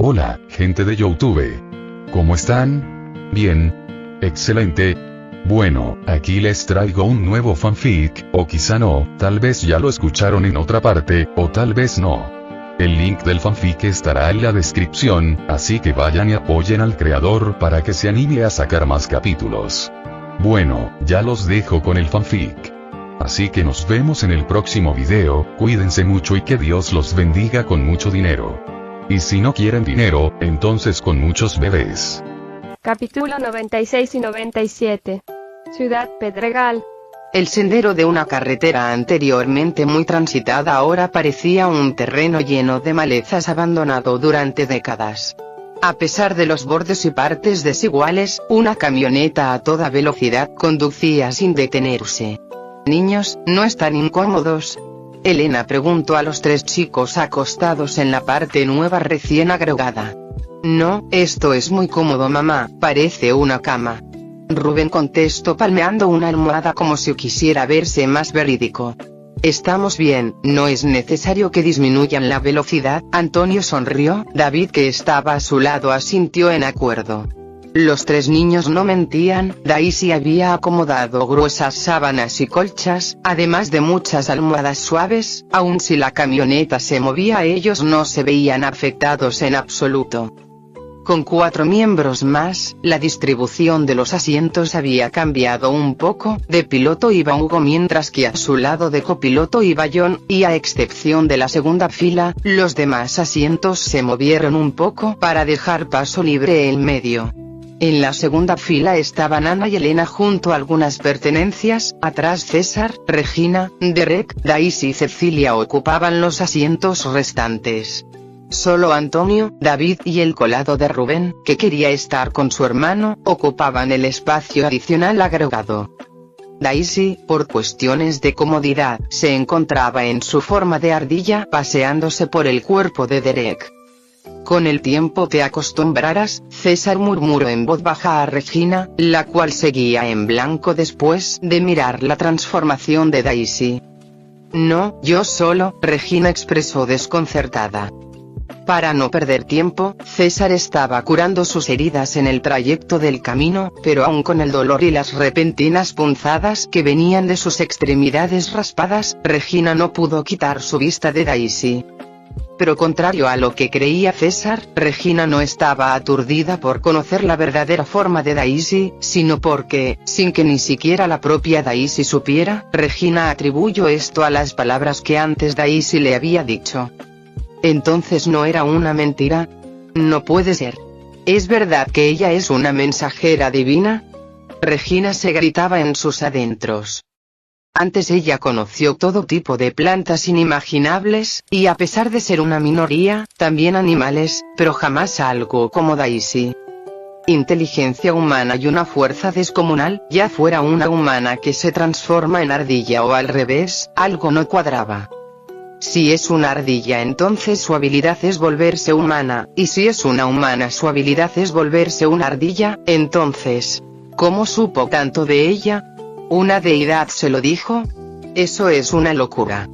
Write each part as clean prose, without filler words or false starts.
Hola, gente de YouTube. ¿Cómo están? Bien. Excelente. Bueno, aquí les traigo un nuevo fanfic, o quizá no, tal vez ya lo escucharon en otra parte, o tal vez no. El link del fanfic estará en la descripción, así que vayan y apoyen al creador para que se anime a sacar más capítulos. Bueno, ya los dejo con el fanfic. Así que nos vemos en el próximo video, cuídense mucho y que Dios los bendiga con mucho dinero. Y si no quieren dinero, entonces con muchos bebés. Capítulo 96 y 97. Ciudad Pedregal. El sendero de una carretera anteriormente muy transitada ahora parecía un terreno lleno de malezas abandonado durante décadas. A pesar de los bordes y partes desiguales, una camioneta a toda velocidad conducía sin detenerse. «Niños, ¿no están incómodos?», Elena preguntó a los tres chicos acostados en la parte nueva recién agregada. «No, esto es muy cómodo mamá, parece una cama», Rubén contestó palmeando una almohada como si quisiera verse más verídico. «Estamos bien, no es necesario que disminuyan la velocidad», Antonio sonrió, David que estaba a su lado asintió en acuerdo. Los tres niños no mentían, Daisy había acomodado gruesas sábanas y colchas, además de muchas almohadas suaves, aun si la camioneta se movía ellos no se veían afectados en absoluto. Con 4 miembros más, la distribución de los asientos había cambiado un poco, de piloto iba Hugo mientras que a su lado de copiloto iba John, y a excepción de la segunda fila, los demás asientos se movieron un poco para dejar paso libre en medio. En la segunda fila estaban Ana y Elena junto a algunas pertenencias, atrás César, Regina, Derek, Daisy y Cecilia ocupaban los asientos restantes. Solo Antonio, David y el colado de Rubén, que quería estar con su hermano, ocupaban el espacio adicional agregado. Daisy, por cuestiones de comodidad, se encontraba en su forma de ardilla paseándose por el cuerpo de Derek. «Con el tiempo te acostumbrarás», César murmuró en voz baja a Regina, la cual seguía en blanco después de mirar la transformación de Daisy. «No, yo solo», Regina expresó desconcertada. Para no perder tiempo, César estaba curando sus heridas en el trayecto del camino, pero aún con el dolor y las repentinas punzadas que venían de sus extremidades raspadas, Regina no pudo quitar su vista de Daisy. Pero contrario a lo que creía César, Regina no estaba aturdida por conocer la verdadera forma de Daisy, sino porque, sin que ni siquiera la propia Daisy supiera, Regina atribuyó esto a las palabras que antes Daisy le había dicho. Entonces no era una mentira. No puede ser. ¿Es verdad que ella es una mensajera divina? Regina se gritaba en sus adentros. Antes ella conoció todo tipo de plantas inimaginables, y a pesar de ser una minoría, también animales, pero jamás algo como Daisy. Inteligencia humana y una fuerza descomunal, ya fuera una humana que se transforma en ardilla o al revés, algo no cuadraba. Si es una ardilla entonces su habilidad es volverse humana, y si es una humana su habilidad es volverse una ardilla, entonces, ¿cómo supo tanto de ella? ¿Una deidad se lo dijo? Eso es una locura.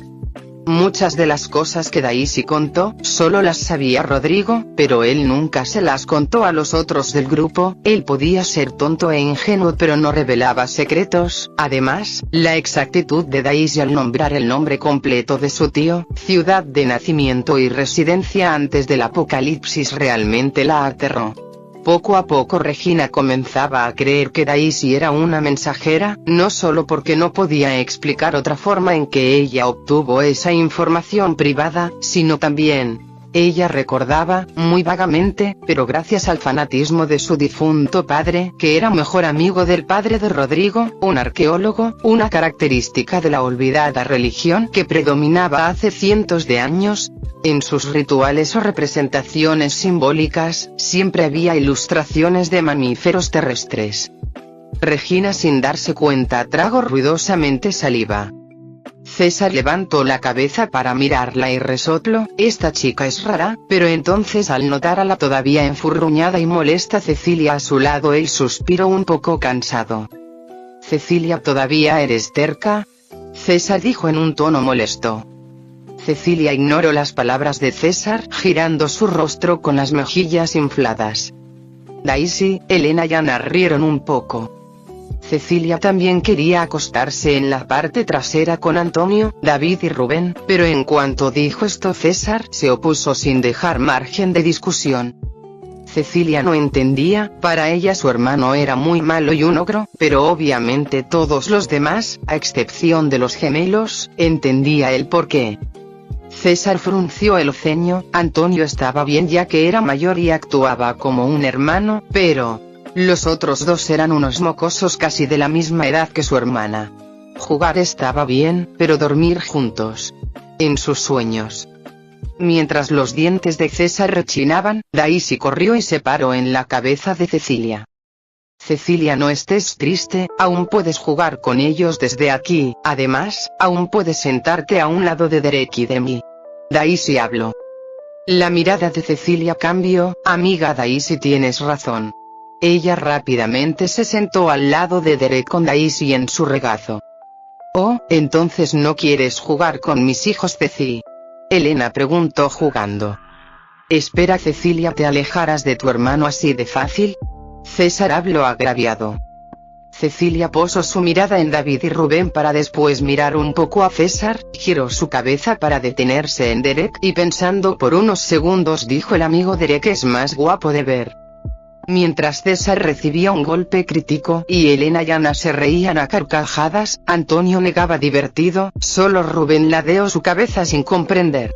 Muchas de las cosas que Daisy contó, solo las sabía Rodrigo, pero él nunca se las contó a los otros del grupo. Él podía ser tonto e ingenuo pero no revelaba secretos. Además, la exactitud de Daisy al nombrar el nombre completo de su tío, ciudad de nacimiento y residencia antes del apocalipsis realmente la aterró. Poco a poco Regina comenzaba a creer que Daisy era una mensajera, no solo porque no podía explicar otra forma en que ella obtuvo esa información privada, sino también, ella recordaba, muy vagamente, pero gracias al fanatismo de su difunto padre, que era mejor amigo del padre de Rodrigo, un arqueólogo, una característica de la olvidada religión que predominaba hace cientos de años. En sus rituales o representaciones simbólicas, siempre había ilustraciones de mamíferos terrestres. Regina sin darse cuenta tragó ruidosamente saliva. César levantó la cabeza para mirarla y resopló, «Esta chica es rara», pero entonces al notar a la todavía enfurruñada y molesta Cecilia a su lado él suspiró un poco cansado. «Cecilia, ¿todavía eres terca?», César dijo en un tono molesto. Cecilia ignoró las palabras de César, girando su rostro con las mejillas infladas. Daisy, Elena y Ana rieron un poco. Cecilia también quería acostarse en la parte trasera con Antonio, David y Rubén, pero en cuanto dijo esto César se opuso sin dejar margen de discusión. Cecilia no entendía, para ella su hermano era muy malo y un ogro, pero obviamente todos los demás, a excepción de los gemelos, entendía el porqué. César frunció el ceño. Antonio estaba bien ya que era mayor y actuaba como un hermano, pero los otros dos eran unos mocosos casi de la misma edad que su hermana. Jugar estaba bien, pero dormir juntos. En sus sueños. Mientras los dientes de César rechinaban, Daisy corrió y se paró en la cabeza de Cecilia. Cecilia, no estés triste, aún puedes jugar con ellos desde aquí, además, aún puedes sentarte a un lado de Derek y de mí. Daisy habló. La mirada de Cecilia cambió. Amiga Daisy, tienes razón. Ella rápidamente se sentó al lado de Derek con Daisy en su regazo. Oh, entonces no quieres jugar con mis hijos, Ceci. Elena preguntó jugando. Espera Cecilia, ¿te alejarás de tu hermano así de fácil? César habló agraviado. Cecilia posó su mirada en David y Rubén para después mirar un poco a César, giró su cabeza para detenerse en Derek y pensando por unos segundos dijo: el amigo Derek es más guapo de ver. Mientras César recibía un golpe crítico y Elena y Ana se reían a carcajadas, Antonio negaba divertido, solo Rubén ladeó su cabeza sin comprender.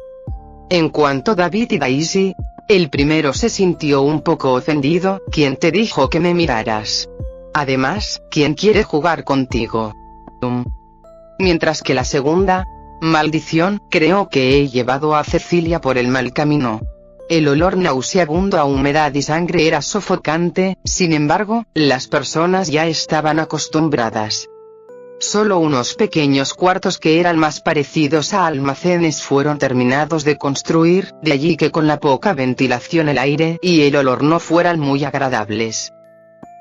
En cuanto a David y Daisy, el primero se sintió un poco ofendido. ¿Quién te dijo que me miraras? Además, ¿quién quiere jugar contigo? Mientras que la segunda, maldición, creo que he llevado a Cecilia por el mal camino. El olor nauseabundo a humedad y sangre era sofocante, sin embargo, las personas ya estaban acostumbradas. Solo unos pequeños cuartos que eran más parecidos a almacenes fueron terminados de construir, de allí que con la poca ventilación el aire y el olor no fueran muy agradables.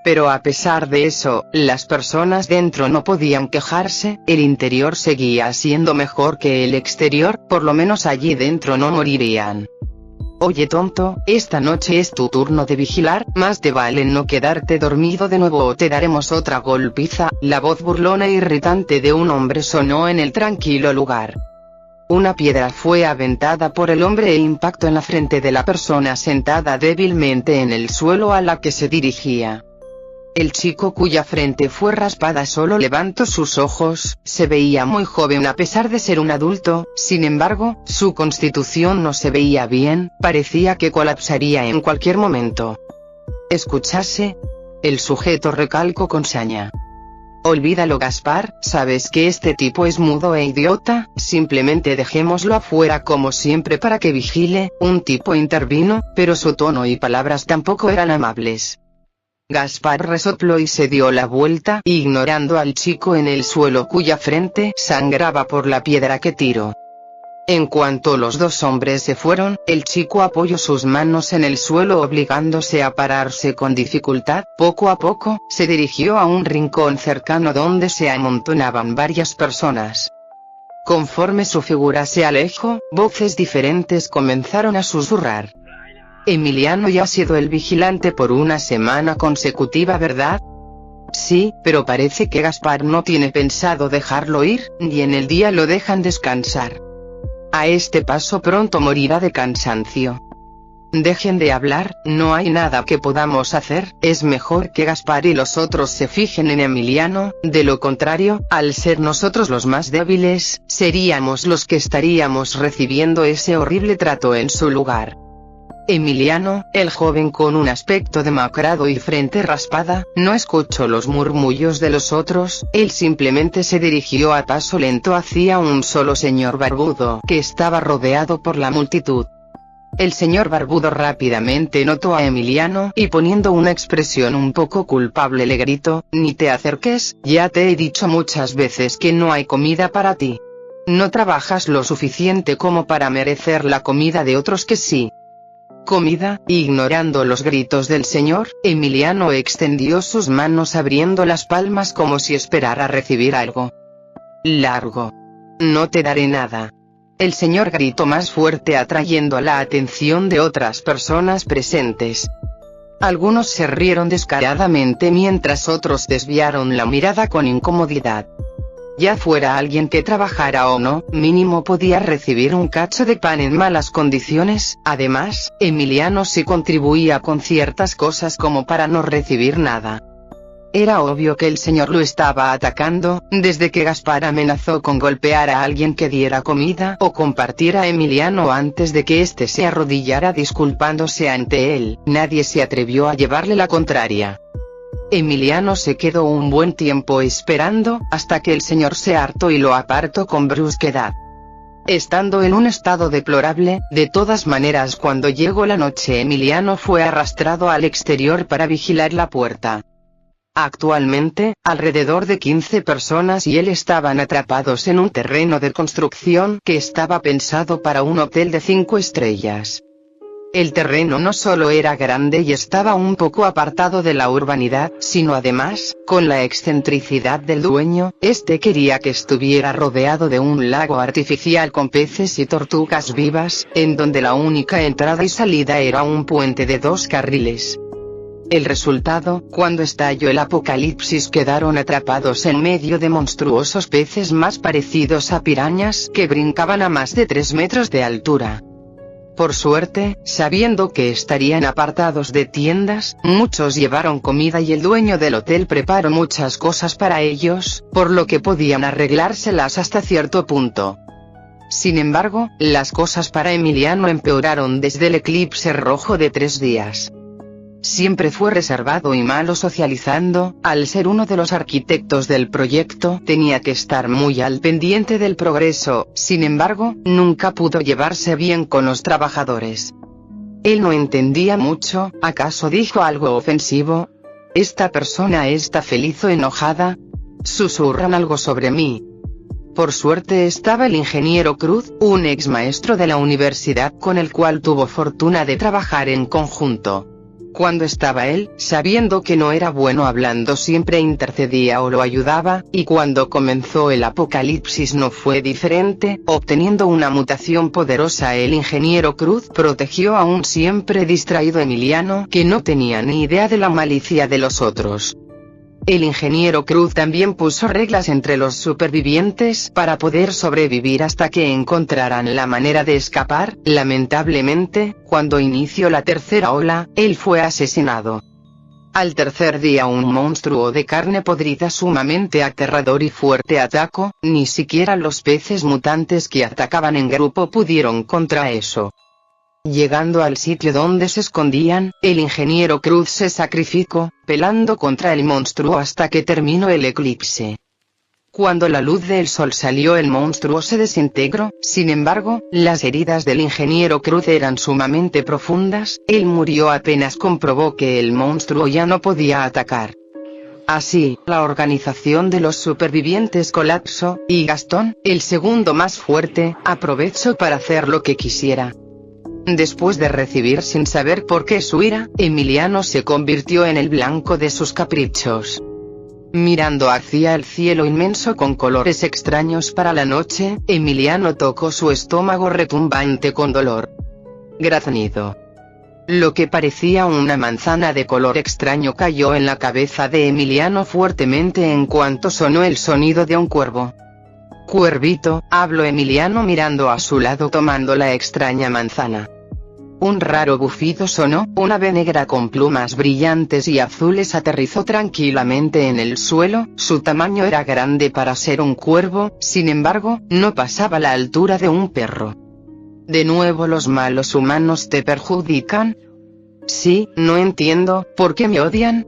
Pero a pesar de eso, las personas dentro no podían quejarse, el interior seguía siendo mejor que el exterior, por lo menos allí dentro no morirían. Oye tonto, esta noche es tu turno de vigilar, más te vale no quedarte dormido de nuevo o te daremos otra golpiza. La voz burlona e irritante de un hombre sonó en el tranquilo lugar. Una piedra fue aventada por el hombre e impactó en la frente de la persona sentada débilmente en el suelo a la que se dirigía. El chico cuya frente fue raspada solo levantó sus ojos. Se veía muy joven a pesar de ser un adulto, sin embargo, su constitución no se veía bien, parecía que colapsaría en cualquier momento. ¿Escuchase? El sujeto recalcó con saña. Olvídalo Gaspar, sabes que este tipo es mudo e idiota, simplemente dejémoslo afuera como siempre para que vigile. Un tipo intervino, pero su tono y palabras tampoco eran amables. Gaspar resopló y se dio la vuelta, ignorando al chico en el suelo cuya frente sangraba por la piedra que tiró. En cuanto los dos hombres se fueron, el chico apoyó sus manos en el suelo obligándose a pararse con dificultad. Poco a poco, se dirigió a un rincón cercano donde se amontonaban varias personas. Conforme su figura se alejó, voces diferentes comenzaron a susurrar. Emiliano ya ha sido el vigilante por una semana consecutiva, ¿verdad? Sí, pero parece que Gaspar no tiene pensado dejarlo ir, ni en el día lo dejan descansar. A este paso pronto morirá de cansancio. Dejen de hablar, no hay nada que podamos hacer, es mejor que Gaspar y los otros se fijen en Emiliano, de lo contrario, al ser nosotros los más débiles, seríamos los que estaríamos recibiendo ese horrible trato en su lugar. Emiliano, el joven con un aspecto demacrado y frente raspada, no escuchó los murmullos de los otros, él simplemente se dirigió a paso lento hacia un solo señor barbudo que estaba rodeado por la multitud. El señor barbudo rápidamente notó a Emiliano y poniendo una expresión un poco culpable le gritó: «Ni te acerques, ya te he dicho muchas veces que no hay comida para ti. No trabajas lo suficiente como para merecer la comida de otros que sí». Comida. Ignorando los gritos del señor, Emiliano extendió sus manos abriendo las palmas como si esperara recibir algo. Largo. No te daré nada. El señor gritó más fuerte, atrayendo la atención de otras personas presentes. Algunos se rieron descaradamente mientras otros desviaron la mirada con incomodidad. Ya fuera alguien que trabajara o no, mínimo podía recibir un cacho de pan en malas condiciones. Además, Emiliano sí contribuía con ciertas cosas como para no recibir nada. Era obvio que el señor lo estaba atacando, desde que Gaspar amenazó con golpear a alguien que diera comida o compartiera a Emiliano antes de que éste se arrodillara disculpándose ante él. Nadie se atrevió a llevarle la contraria. Emiliano se quedó un buen tiempo esperando, hasta que el señor se hartó y lo apartó con brusquedad. Estando en un estado deplorable, de todas maneras, cuando llegó la noche, Emiliano fue arrastrado al exterior para vigilar la puerta. Actualmente, alrededor de 15 personas y él estaban atrapados en un terreno de construcción que estaba pensado para un hotel de 5 estrellas. El terreno no solo era grande y estaba un poco apartado de la urbanidad, sino además, con la excentricidad del dueño, este quería que estuviera rodeado de un lago artificial con peces y tortugas vivas, en donde la única entrada y salida era un puente de 2 carriles. El resultado, cuando estalló el apocalipsis, quedaron atrapados en medio de monstruosos peces más parecidos a pirañas que brincaban a más de 3 metros de altura. Por suerte, sabiendo que estarían apartados de tiendas, muchos llevaron comida y el dueño del hotel preparó muchas cosas para ellos, por lo que podían arreglárselas hasta cierto punto. Sin embargo, las cosas para Emiliano empeoraron desde el eclipse rojo de 3 días. Siempre fue reservado y malo socializando. Al ser uno de los arquitectos del proyecto, tenía que estar muy al pendiente del progreso. Sin embargo, nunca pudo llevarse bien con los trabajadores. Él no entendía mucho. ¿Acaso dijo algo ofensivo? ¿Esta persona está feliz o enojada? ¿Susurran algo sobre mí? Por suerte estaba el ingeniero Cruz, un ex maestro de la universidad con el cual tuvo fortuna de trabajar en conjunto. Cuando estaba él, sabiendo que no era bueno hablando, siempre intercedía o lo ayudaba, y cuando comenzó el apocalipsis no fue diferente. Obteniendo una mutación poderosa, el ingeniero Cruz protegió a un siempre distraído Emiliano, que no tenía ni idea de la malicia de los otros. El ingeniero Cruz también puso reglas entre los supervivientes para poder sobrevivir hasta que encontraran la manera de escapar. Lamentablemente, cuando inició la tercera ola, él fue asesinado. Al tercer día un monstruo de carne podrida sumamente aterrador y fuerte atacó. Ni siquiera los peces mutantes que atacaban en grupo pudieron contra eso. Llegando al sitio donde se escondían, el ingeniero Cruz se sacrificó, pelando contra el monstruo hasta que terminó el eclipse. Cuando la luz del sol salió, el monstruo se desintegró. Sin embargo, las heridas del ingeniero Cruz eran sumamente profundas. Él murió apenas comprobó que el monstruo ya no podía atacar. Así, la organización de los supervivientes colapsó, y Gastón, el segundo más fuerte, aprovechó para hacer lo que quisiera. Después de recibir sin saber por qué su ira, Emiliano se convirtió en el blanco de sus caprichos. Mirando hacia el cielo inmenso con colores extraños para la noche, Emiliano tocó su estómago retumbante con dolor. Graznido. Lo que parecía una manzana de color extraño cayó en la cabeza de Emiliano fuertemente en cuanto sonó el sonido de un cuervo. «Cuervito», habló Emiliano mirando a su lado tomando la extraña manzana. Un raro bufido sonó, un ave negra con plumas brillantes y azules aterrizó tranquilamente en el suelo. Su tamaño era grande para ser un cuervo, sin embargo, no pasaba la altura de un perro. ¿De nuevo los malos humanos te perjudican? Sí, no entiendo, ¿por qué me odian?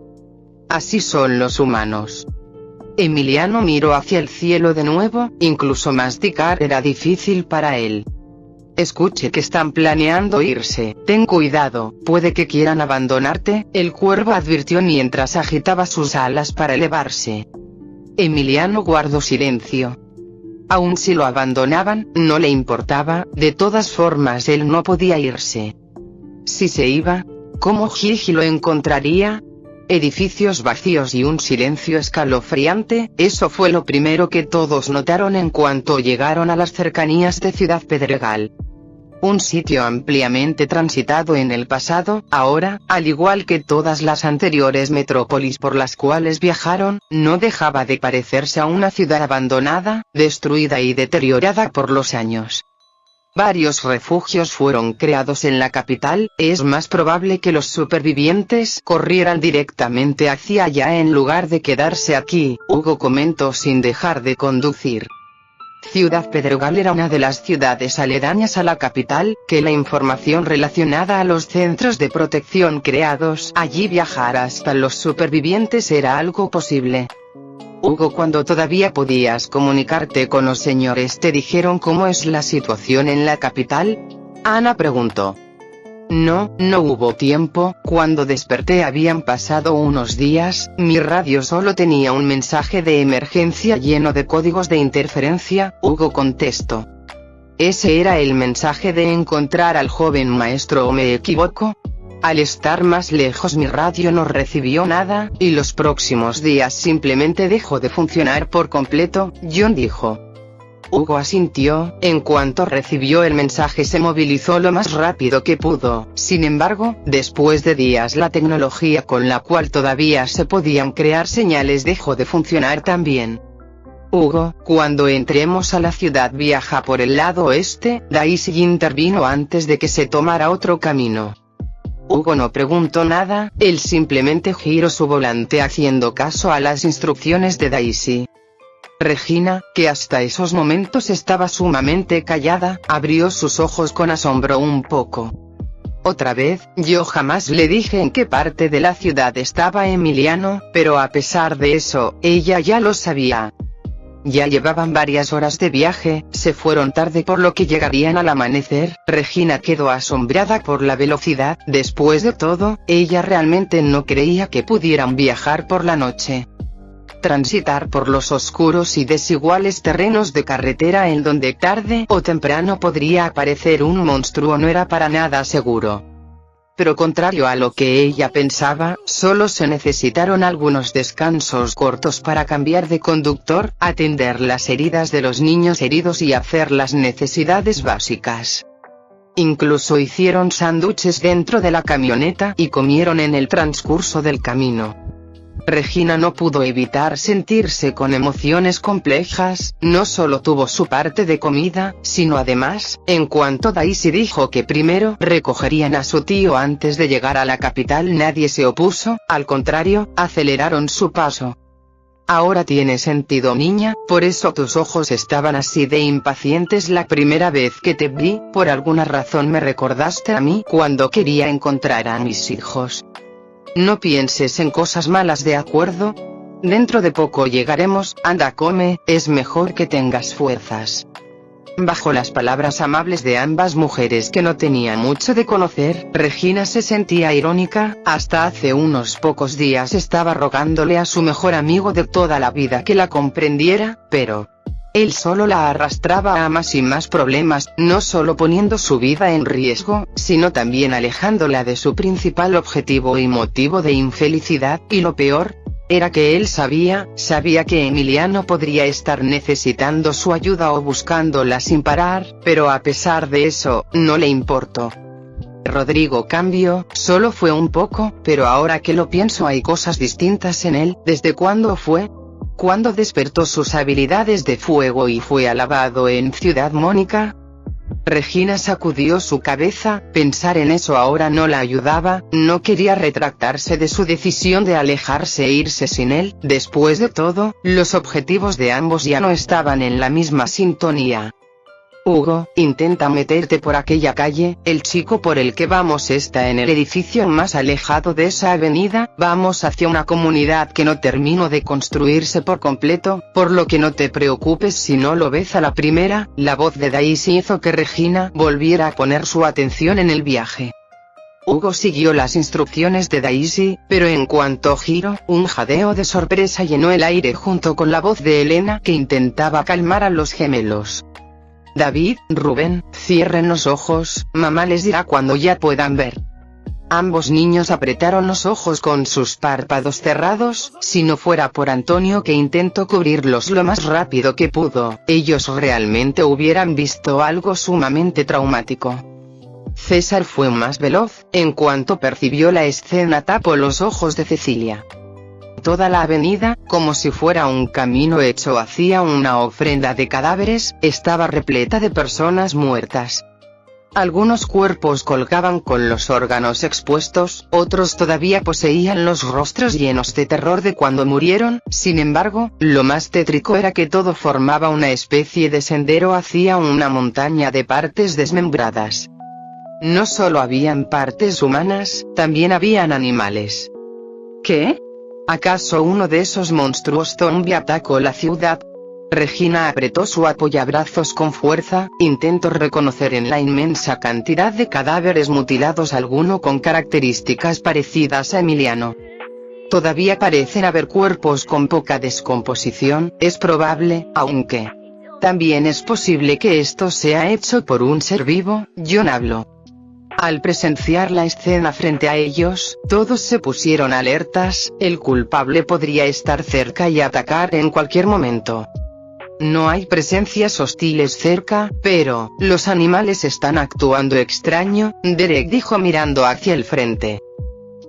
Así son los humanos. Emiliano miró hacia el cielo de nuevo, incluso masticar era difícil para él. Escuche que están planeando irse, ten cuidado, puede que quieran abandonarte, el cuervo advirtió mientras agitaba sus alas para elevarse. Emiliano guardó silencio. Aun si lo abandonaban, no le importaba, de todas formas él no podía irse. Si se iba, ¿cómo Gigi lo encontraría? edificios vacíos y un silencio escalofriante. Eso fue lo primero que todos notaron en cuanto llegaron a las cercanías de Ciudad Pedregal. Un sitio ampliamente transitado en el pasado, ahora, al igual que todas las anteriores metrópolis por las cuales viajaron, no dejaba de parecerse a una ciudad abandonada, destruida y deteriorada por los años. Varios refugios fueron creados en la capital. Es más probable que los supervivientes corrieran directamente hacia allá en lugar de quedarse aquí, Hugo comentó sin dejar de conducir. Ciudad Pedregal era una de las ciudades aledañas a la capital, que la información relacionada a los centros de protección creados allí viajar hasta los supervivientes era algo posible. Hugo, cuando todavía podías comunicarte con los señores, ¿te dijeron cómo es la situación en la capital? Ana preguntó. No hubo tiempo. Cuando desperté habían pasado unos días. Mi radio solo tenía un mensaje de emergencia lleno de códigos de interferencia, Hugo contestó. ¿Ese era el mensaje de encontrar al joven maestro o me equivoco? Al estar más lejos mi radio no recibió nada, y los próximos días simplemente dejó de funcionar por completo, John dijo. Hugo asintió. En cuanto recibió el mensaje se movilizó lo más rápido que pudo. Sin embargo, después de días la tecnología con la cual todavía se podían crear señales dejó de funcionar también. Hugo, cuando entremos a la ciudad viaja por el lado oeste. Daisy intervino antes de que se tomara otro camino. Hugo no preguntó nada, él simplemente giró su volante haciendo caso a las instrucciones de Daisy. Regina, que hasta esos momentos estaba sumamente callada, abrió sus ojos con asombro un poco. Otra vez, yo jamás le dije en qué parte de la ciudad estaba Emiliano, pero a pesar de eso, ella ya lo sabía. Ya llevaban varias horas de viaje, se fueron tarde por lo que llegarían al amanecer. Regina quedó asombrada por la velocidad. Después de todo, ella realmente no creía que pudieran viajar por la noche. Transitar por los oscuros y desiguales terrenos de carretera en donde tarde o temprano podría aparecer un monstruo no era para nada seguro. Pero contrario a lo que ella pensaba, solo se necesitaron algunos descansos cortos para cambiar de conductor, atender las heridas de los niños heridos y hacer las necesidades básicas. Incluso hicieron sándwiches dentro de la camioneta y comieron en el transcurso del camino. Regina no pudo evitar sentirse con emociones complejas. No solo tuvo su parte de comida, sino además, en cuanto Daisy dijo que primero recogerían a su tío antes de llegar a la capital, nadie se opuso, al contrario, aceleraron su paso. Ahora tiene sentido, niña, por eso tus ojos estaban así de impacientes la primera vez que te vi. Por alguna razón me recordaste a mí cuando quería encontrar a mis hijos. No pienses en cosas malas, ¿de acuerdo? Dentro de poco llegaremos. Anda, come, es mejor que tengas fuerzas. Bajo las palabras amables de ambas mujeres que no tenía mucho de conocer, Regina se sentía irónica. Hasta hace unos pocos días estaba rogándole a su mejor amigo de toda la vida que la comprendiera, pero él solo la arrastraba a más y más problemas, no solo poniendo su vida en riesgo, sino también alejándola de su principal objetivo y motivo de infelicidad, y lo peor era que él sabía que Emiliano podría estar necesitando su ayuda o buscándola sin parar, pero a pesar de eso, no le importó. Rodrigo cambió, solo fue un poco, pero ahora que lo pienso hay cosas distintas en él. ¿Desde cuándo fue? ¿Cuándo despertó sus habilidades de fuego y fue alabado en Ciudad Mónica? Regina sacudió su cabeza. Pensar en eso ahora no la ayudaba. No quería retractarse de su decisión de alejarse e irse sin él. Después de todo, los objetivos de ambos ya no estaban en la misma sintonía. Hugo, intenta meterte por aquella calle. El chico por el que vamos está en el edificio más alejado de esa avenida. Vamos hacia una comunidad que no terminó de construirse por completo, por lo que no te preocupes si no lo ves a la primera. La voz de Daisy hizo que Regina volviera a poner su atención en el viaje. Hugo siguió las instrucciones de Daisy, pero en cuanto giró, un jadeo de sorpresa llenó el aire junto con la voz de Elena que intentaba calmar a los gemelos. David, Rubén, cierren los ojos, mamá les dirá cuando ya puedan ver. Ambos niños apretaron los ojos con sus párpados cerrados. Si no fuera por Antonio, que intentó cubrirlos lo más rápido que pudo, ellos realmente hubieran visto algo sumamente traumático. César fue más veloz. En cuanto percibió la escena, tapó los ojos de Cecilia. Toda la avenida, como si fuera un camino hecho hacia una ofrenda de cadáveres, estaba repleta de personas muertas. Algunos cuerpos colgaban con los órganos expuestos, otros todavía poseían los rostros llenos de terror de cuando murieron. Sin embargo, lo más tétrico era que todo formaba una especie de sendero hacia una montaña de partes desmembradas. No solo habían partes humanas, también habían animales. ¿Qué? ¿Acaso uno de esos monstruos zombie atacó la ciudad? Regina apretó su apoyabrazos con fuerza. Intentó reconocer en la inmensa cantidad de cadáveres mutilados alguno con características parecidas a Emiliano. Todavía parecen haber cuerpos con poca descomposición. Es probable, aunque también es posible que esto sea hecho por un ser vivo. John habló. Al presenciar la escena frente a ellos, todos se pusieron alertas. El culpable podría estar cerca y atacar en cualquier momento. No hay presencias hostiles cerca, pero los animales están actuando extraño, Derek dijo mirando hacia el frente.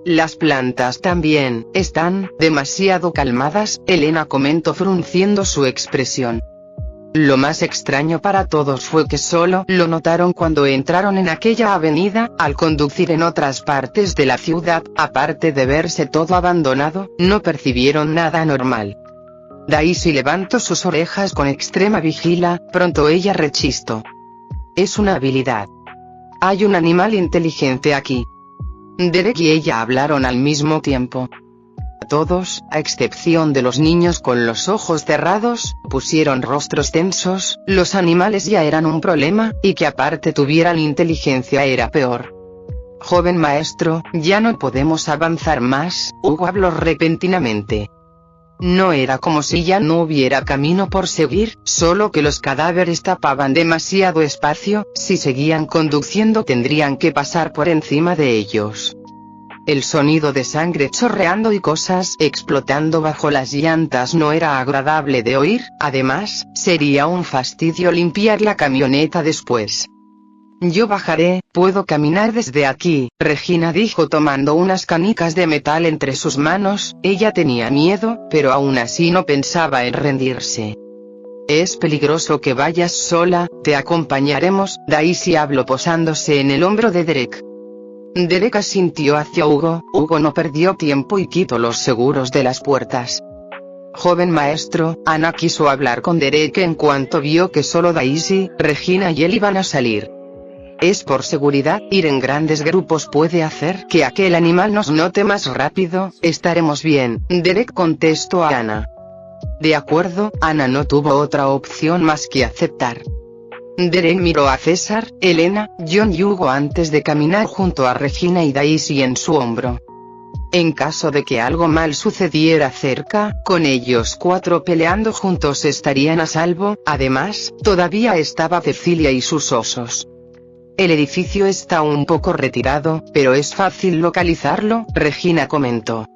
Las plantas también están demasiado calmadas, Elena comentó frunciendo su expresión. Lo más extraño para todos fue que solo lo notaron cuando entraron en aquella avenida. Al conducir en otras partes de la ciudad, aparte de verse todo abandonado, no percibieron nada anormal. Daisy levantó sus orejas con extrema vigilia. Pronto ella rechistó. Es una habilidad. Hay un animal inteligente aquí. Derek y ella hablaron al mismo tiempo. Todos, a excepción de los niños con los ojos cerrados, pusieron rostros tensos. Los animales ya eran un problema, y que aparte tuvieran inteligencia era peor. Joven maestro, ya no podemos avanzar más, Hugo habló repentinamente. No era como si ya no hubiera camino por seguir, solo que los cadáveres tapaban demasiado espacio. Si seguían conduciendo tendrían que pasar por encima de ellos. El sonido de sangre chorreando y cosas explotando bajo las llantas no era agradable de oír. Además, sería un fastidio limpiar la camioneta después. Yo bajaré, puedo caminar desde aquí, Regina dijo tomando unas canicas de metal entre sus manos. Ella tenía miedo, pero aún así no pensaba en rendirse. Es peligroso que vayas sola, te acompañaremos, Daisy habló posándose en el hombro de Derek. Derek asintió hacia Hugo. Hugo no perdió tiempo y quitó los seguros de las puertas. Joven maestro, Ana quiso hablar con Derek en cuanto vio que solo Daisy, Regina y él iban a salir. Es por seguridad, ir en grandes grupos puede hacer que aquel animal nos note más rápido. Estaremos bien, Derek contestó a Ana. De acuerdo, Ana no tuvo otra opción más que aceptar. Derek miró a César, Elena, John y Hugo antes de caminar junto a Regina y Daisy en su hombro. En caso de que algo mal sucediera cerca, con ellos cuatro peleando juntos estarían a salvo. Además, todavía estaba Cecilia y sus osos. El edificio está un poco retirado, pero es fácil localizarlo, Regina comentó.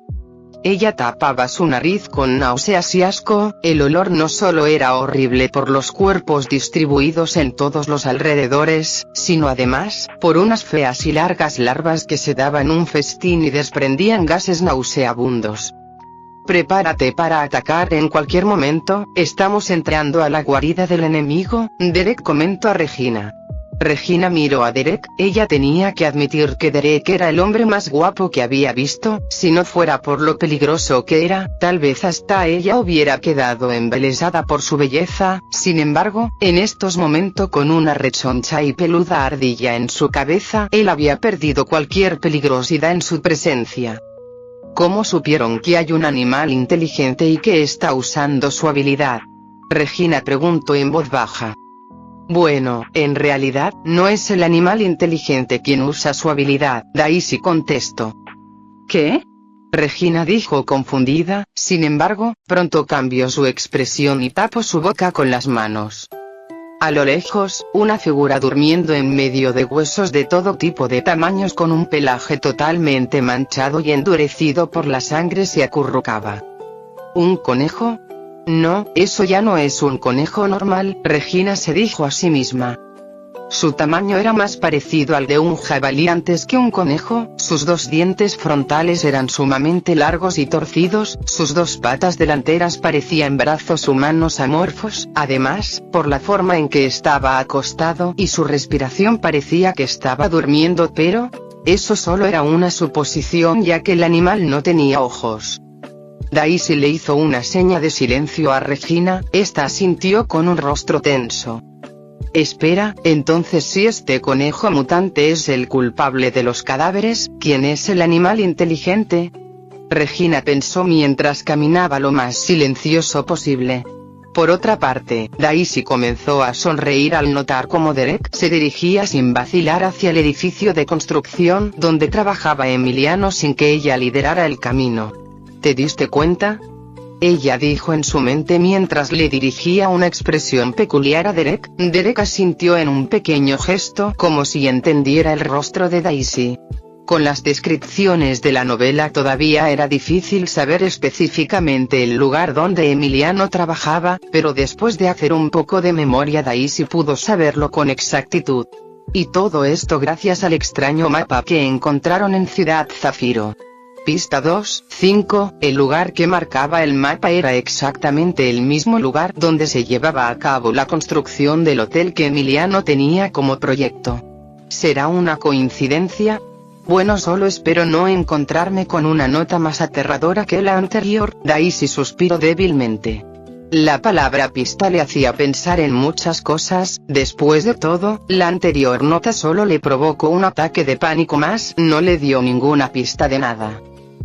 Ella tapaba su nariz con náuseas y asco. El olor no solo era horrible por los cuerpos distribuidos en todos los alrededores, sino además, por unas feas y largas larvas que se daban un festín y desprendían gases nauseabundos. Prepárate para atacar en cualquier momento, estamos entrando a la guarida del enemigo, Derek comentó a Regina. Regina miró a Derek. Ella tenía que admitir que Derek era el hombre más guapo que había visto. Si no fuera por lo peligroso que era, tal vez hasta ella hubiera quedado embelesada por su belleza. Sin embargo, en estos momentos, con una rechoncha y peluda ardilla en su cabeza, él había perdido cualquier peligrosidad en su presencia. ¿Cómo supieron que hay un animal inteligente y que está usando su habilidad? Regina preguntó en voz baja. Bueno, en realidad, no es el animal inteligente quien usa su habilidad, Daisy contestó. ¿Qué? Regina dijo confundida. Sin embargo, pronto cambió su expresión y tapó su boca con las manos. A lo lejos, una figura durmiendo en medio de huesos de todo tipo de tamaños con un pelaje totalmente manchado y endurecido por la sangre se acurrucaba. ¿Un conejo? No, eso ya no es un conejo normal, Regina se dijo a sí misma. Su tamaño era más parecido al de un jabalí antes que un conejo, sus dos dientes frontales eran sumamente largos y torcidos, sus dos patas delanteras parecían brazos humanos amorfos, además, por la forma en que estaba acostado y su respiración parecía que estaba durmiendo, pero eso solo era una suposición ya que el animal no tenía ojos. Daisy le hizo una seña de silencio a Regina, esta asintió con un rostro tenso. Espera, entonces si este conejo mutante es el culpable de los cadáveres, ¿quién es el animal inteligente? Regina pensó mientras caminaba lo más silencioso posible. Por otra parte, Daisy comenzó a sonreír al notar cómo Derek se dirigía sin vacilar hacia el edificio de construcción donde trabajaba Emiliano sin que ella liderara el camino. ¿Te diste cuenta? Ella dijo en su mente mientras le dirigía una expresión peculiar a Derek. Derek asintió en un pequeño gesto como si entendiera el rostro de Daisy. Con las descripciones de la novela todavía era difícil saber específicamente el lugar donde Emiliano trabajaba, pero después de hacer un poco de memoria Daisy pudo saberlo con exactitud. Y todo esto gracias al extraño mapa que encontraron en Ciudad Zafiro. Pista 2.5, el lugar que marcaba el mapa era exactamente el mismo lugar donde se llevaba a cabo la construcción del hotel que Emiliano tenía como proyecto. ¿Será una coincidencia? Bueno, solo espero no encontrarme con una nota más aterradora que la anterior. Daisy suspiró débilmente. La palabra pista le hacía pensar en muchas cosas, después de todo, la anterior nota solo le provocó un ataque de pánico más, no le dio ninguna pista de nada.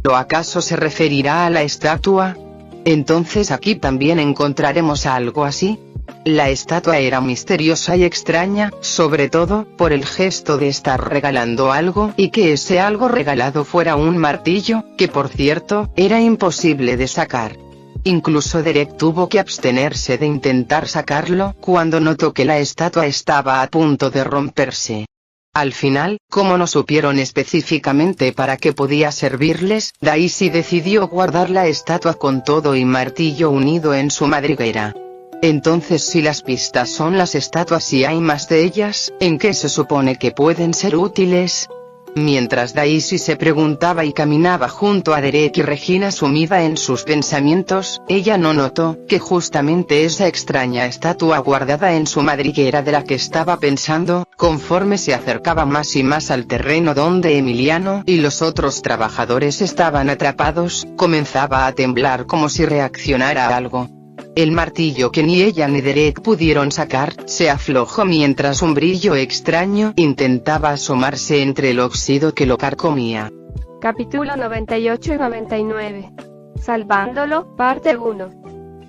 ¿O acaso se referirá a la estatua? Entonces aquí también encontraremos algo así. La estatua era misteriosa y extraña, sobre todo, por el gesto de estar regalando algo y que ese algo regalado fuera un martillo, que por cierto, era imposible de sacar. Incluso Derek tuvo que abstenerse de intentar sacarlo cuando notó que la estatua estaba a punto de romperse. Al final, como no supieron específicamente para qué podía servirles, Daisy decidió guardar la estatua con todo y martillo unido en su madriguera. Entonces si las pistas son las estatuas y hay más de ellas, ¿en qué se supone que pueden ser útiles? Mientras Daisy se preguntaba y caminaba junto a Derek y Regina sumida en sus pensamientos, ella no notó que justamente esa extraña estatua guardada en su madriguera de la que estaba pensando, conforme se acercaba más y más al terreno donde Emiliano y los otros trabajadores estaban atrapados, comenzaba a temblar como si reaccionara a algo. El martillo que ni ella ni Derek pudieron sacar, se aflojó mientras un brillo extraño intentaba asomarse entre el óxido que lo carcomía. Capítulo 98 y 99. Salvándolo, parte 1.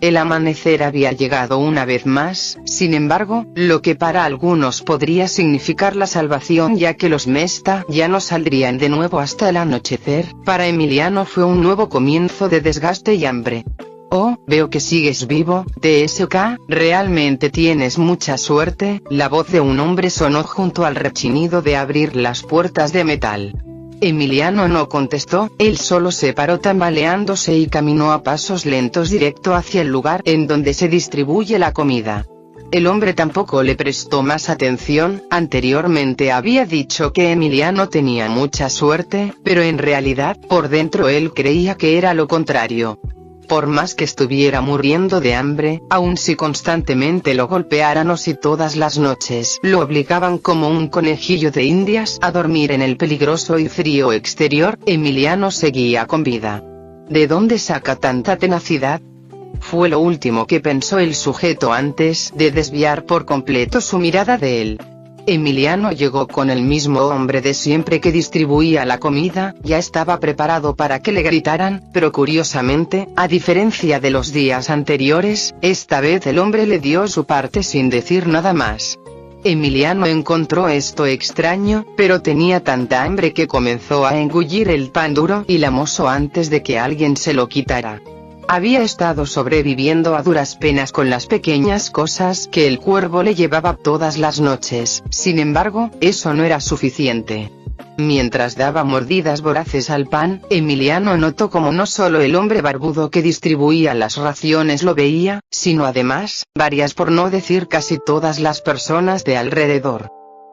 El amanecer había llegado una vez más, sin embargo, lo que para algunos podría significar la salvación ya que los Mesta ya no saldrían de nuevo hasta el anochecer, para Emiliano fue un nuevo comienzo de desgaste y hambre. Oh, veo que sigues vivo, TSK, realmente tienes mucha suerte, la voz de un hombre sonó junto al rechinido de abrir las puertas de metal. Emiliano no contestó, él solo se paró tambaleándose y caminó a pasos lentos directo hacia el lugar en donde se distribuye la comida. El hombre tampoco le prestó más atención, anteriormente había dicho que Emiliano tenía mucha suerte, pero en realidad, por dentro él creía que era lo contrario. Por más que estuviera muriendo de hambre, aun si constantemente lo golpearan o si todas las noches lo obligaban como un conejillo de indias a dormir en el peligroso y frío exterior, Emiliano seguía con vida. ¿De dónde saca tanta tenacidad? Fue lo último que pensó el sujeto antes de desviar por completo su mirada de él. Emiliano llegó con el mismo hombre de siempre que distribuía la comida, ya estaba preparado para que le gritaran, pero curiosamente, a diferencia de los días anteriores, esta vez el hombre le dio su parte sin decir nada más. Emiliano encontró esto extraño, pero tenía tanta hambre que comenzó a engullir el pan duro y lamoso antes de que alguien se lo quitara. Había estado sobreviviendo a duras penas con las pequeñas cosas que el cuervo le llevaba todas las noches. Sin embargo, eso no era suficiente. Mientras daba mordidas voraces al pan, Emiliano notó como no solo el hombre barbudo que distribuía las raciones lo veía, sino además, varias por no decir casi todas las personas de alrededor.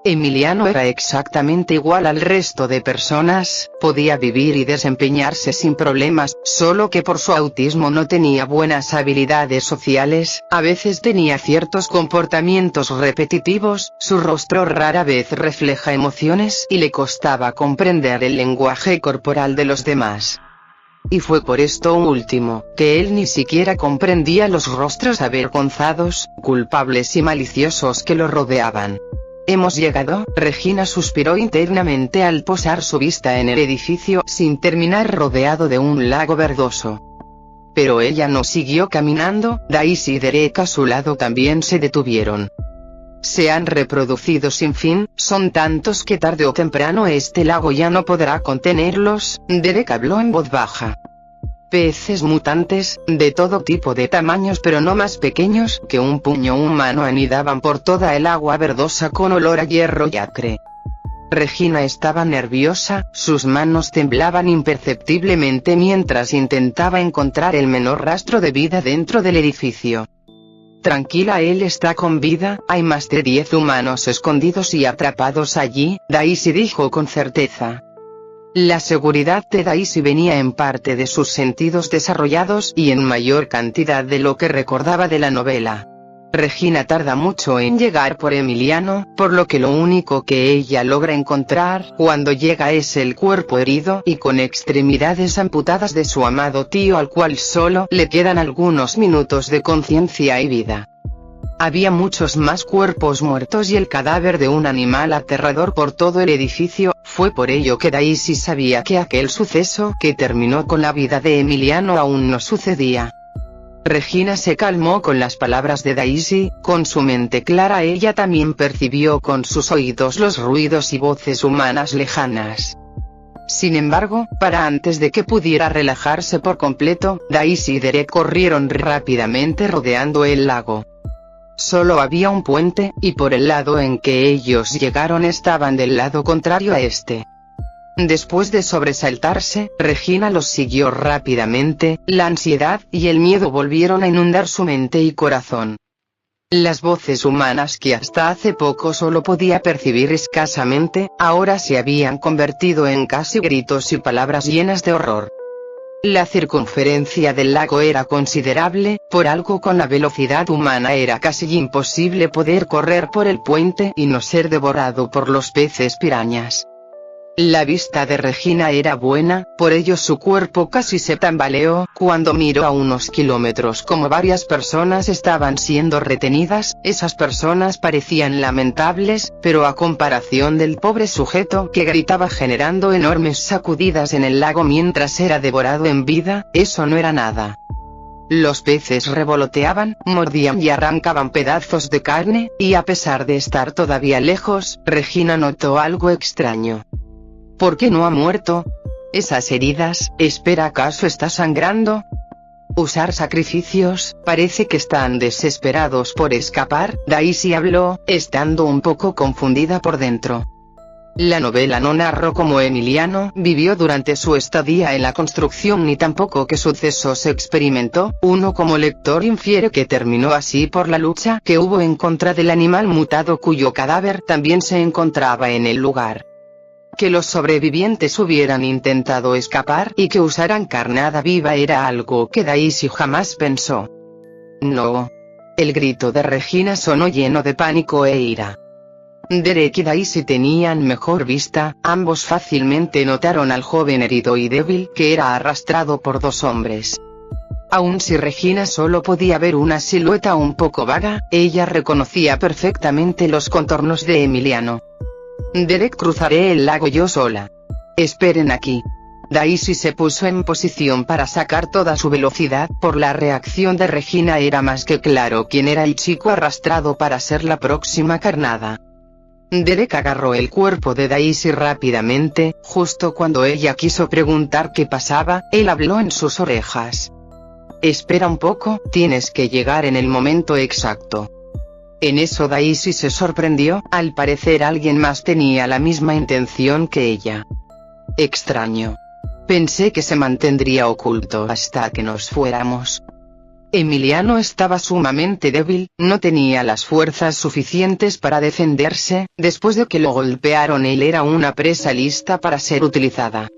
Emiliano era exactamente igual al resto de personas, podía vivir y desempeñarse sin problemas, solo que por su autismo no tenía buenas habilidades sociales, a veces tenía ciertos comportamientos repetitivos, su rostro rara vez refleja emociones y le costaba comprender el lenguaje corporal de los demás. Y fue por esto último, que él ni siquiera comprendía los rostros avergonzados, culpables y maliciosos que lo rodeaban. Hemos llegado, Regina suspiró internamente al posar su vista en el edificio sin terminar rodeado de un lago verdoso. Pero ella no siguió caminando, Daisy y Derek a su lado también se detuvieron. Se han reproducido sin fin, son tantos que tarde o temprano este lago ya no podrá contenerlos, Derek habló en voz baja. Peces mutantes, de todo tipo de tamaños pero no más pequeños que un puño humano anidaban por toda el agua verdosa con olor a hierro y acre. Regina estaba nerviosa, sus manos temblaban imperceptiblemente mientras intentaba encontrar el menor rastro de vida dentro del edificio. Tranquila, él está con vida, hay más de 10 humanos escondidos y atrapados allí, Daisy dijo con certeza. La seguridad de Daisy venía en parte de sus sentidos desarrollados y en mayor cantidad de lo que recordaba de la novela. Regina tarda mucho en llegar por Emiliano, por lo que lo único que ella logra encontrar cuando llega es el cuerpo herido y con extremidades amputadas de su amado tío, al cual solo le quedan algunos minutos de conciencia y vida. Había muchos más cuerpos muertos y el cadáver de un animal aterrador por todo el edificio, fue por ello que Daisy sabía que aquel suceso que terminó con la vida de Emiliano aún no sucedía. Regina se calmó con las palabras de Daisy, con su mente clara ella también percibió con sus oídos los ruidos y voces humanas lejanas. Sin embargo, para antes de que pudiera relajarse por completo, Daisy y Derek corrieron rápidamente rodeando el lago. Solo había un puente, y por el lado en que ellos llegaron estaban del lado contrario a este. Después de sobresaltarse, Regina los siguió rápidamente, la ansiedad y el miedo volvieron a inundar su mente y corazón. Las voces humanas que hasta hace poco solo podía percibir escasamente, ahora se habían convertido en casi gritos y palabras llenas de horror. La circunferencia del lago era considerable, por algo con la velocidad humana era casi imposible poder correr por el puente y no ser devorado por los peces pirañas. La vista de Regina era buena, por ello su cuerpo casi se tambaleó cuando miró a unos kilómetros como varias personas estaban siendo retenidas. Esas personas parecían lamentables, pero a comparación del pobre sujeto que gritaba generando enormes sacudidas en el lago mientras era devorado en vida, eso no era nada. Los peces revoloteaban, mordían y arrancaban pedazos de carne, y a pesar de estar todavía lejos, Regina notó algo extraño. ¿Por qué no ha muerto? Esas heridas, espera, ¿acaso está sangrando? Usar sacrificios, parece que están desesperados por escapar, Daisy habló, estando un poco confundida por dentro. La novela no narró cómo Emiliano vivió durante su estadía en la construcción ni tampoco qué sucesos experimentó, uno como lector infiere que terminó así por la lucha que hubo en contra del animal mutado cuyo cadáver también se encontraba en el lugar. Que los sobrevivientes hubieran intentado escapar y que usaran carnada viva era algo que Daisy jamás pensó. No. El grito de Regina sonó lleno de pánico e ira. Derek y Daisy tenían mejor vista, ambos fácilmente notaron al joven herido y débil que era arrastrado por dos hombres. Aun si Regina solo podía ver una silueta un poco vaga, ella reconocía perfectamente los contornos de Emiliano. Derek, cruzaré el lago yo sola. Esperen aquí. Daisy se puso en posición para sacar toda su velocidad, por la reacción de Regina era más que claro quién era el chico arrastrado para ser la próxima carnada. Derek agarró el cuerpo de Daisy rápidamente, justo cuando ella quiso preguntar qué pasaba, él habló en sus orejas. Espera un poco, tienes que llegar en el momento exacto. En eso Daisy se sorprendió, al parecer alguien más tenía la misma intención que ella. Extraño. Pensé que se mantendría oculto hasta que nos fuéramos. Emiliano estaba sumamente débil, no tenía las fuerzas suficientes para defenderse, después de que lo golpearon él era una presa lista para ser utilizada.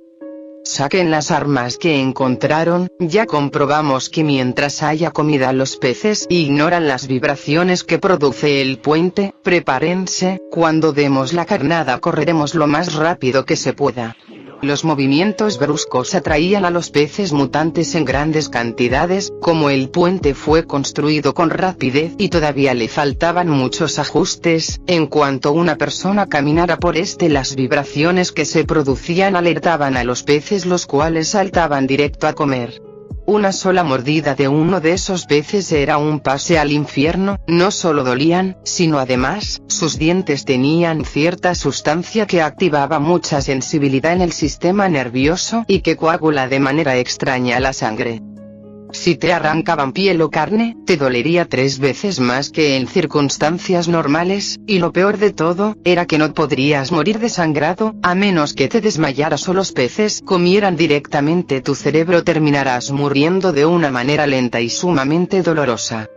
Saquen las armas que encontraron, ya comprobamos que mientras haya comida los peces ignoran las vibraciones que produce el puente, prepárense, cuando demos la carnada correremos lo más rápido que se pueda. Los movimientos bruscos atraían a los peces mutantes en grandes cantidades, como el puente fue construido con rapidez y todavía le faltaban muchos ajustes, en cuanto una persona caminara por las vibraciones que se producían alertaban a los peces los cuales saltaban directo a comer. Una sola mordida de uno de esos peces era un pase al infierno, no solo dolían, sino además, sus dientes tenían cierta sustancia que activaba mucha sensibilidad en el sistema nervioso y que coagula de manera extraña la sangre. Si te arrancaban piel o carne, te dolería 3 veces más que en circunstancias normales, y lo peor de todo, era que no podrías morir desangrado, a menos que te desmayaras o los peces comieran directamente tu cerebro terminarás muriendo de una manera lenta y sumamente dolorosa.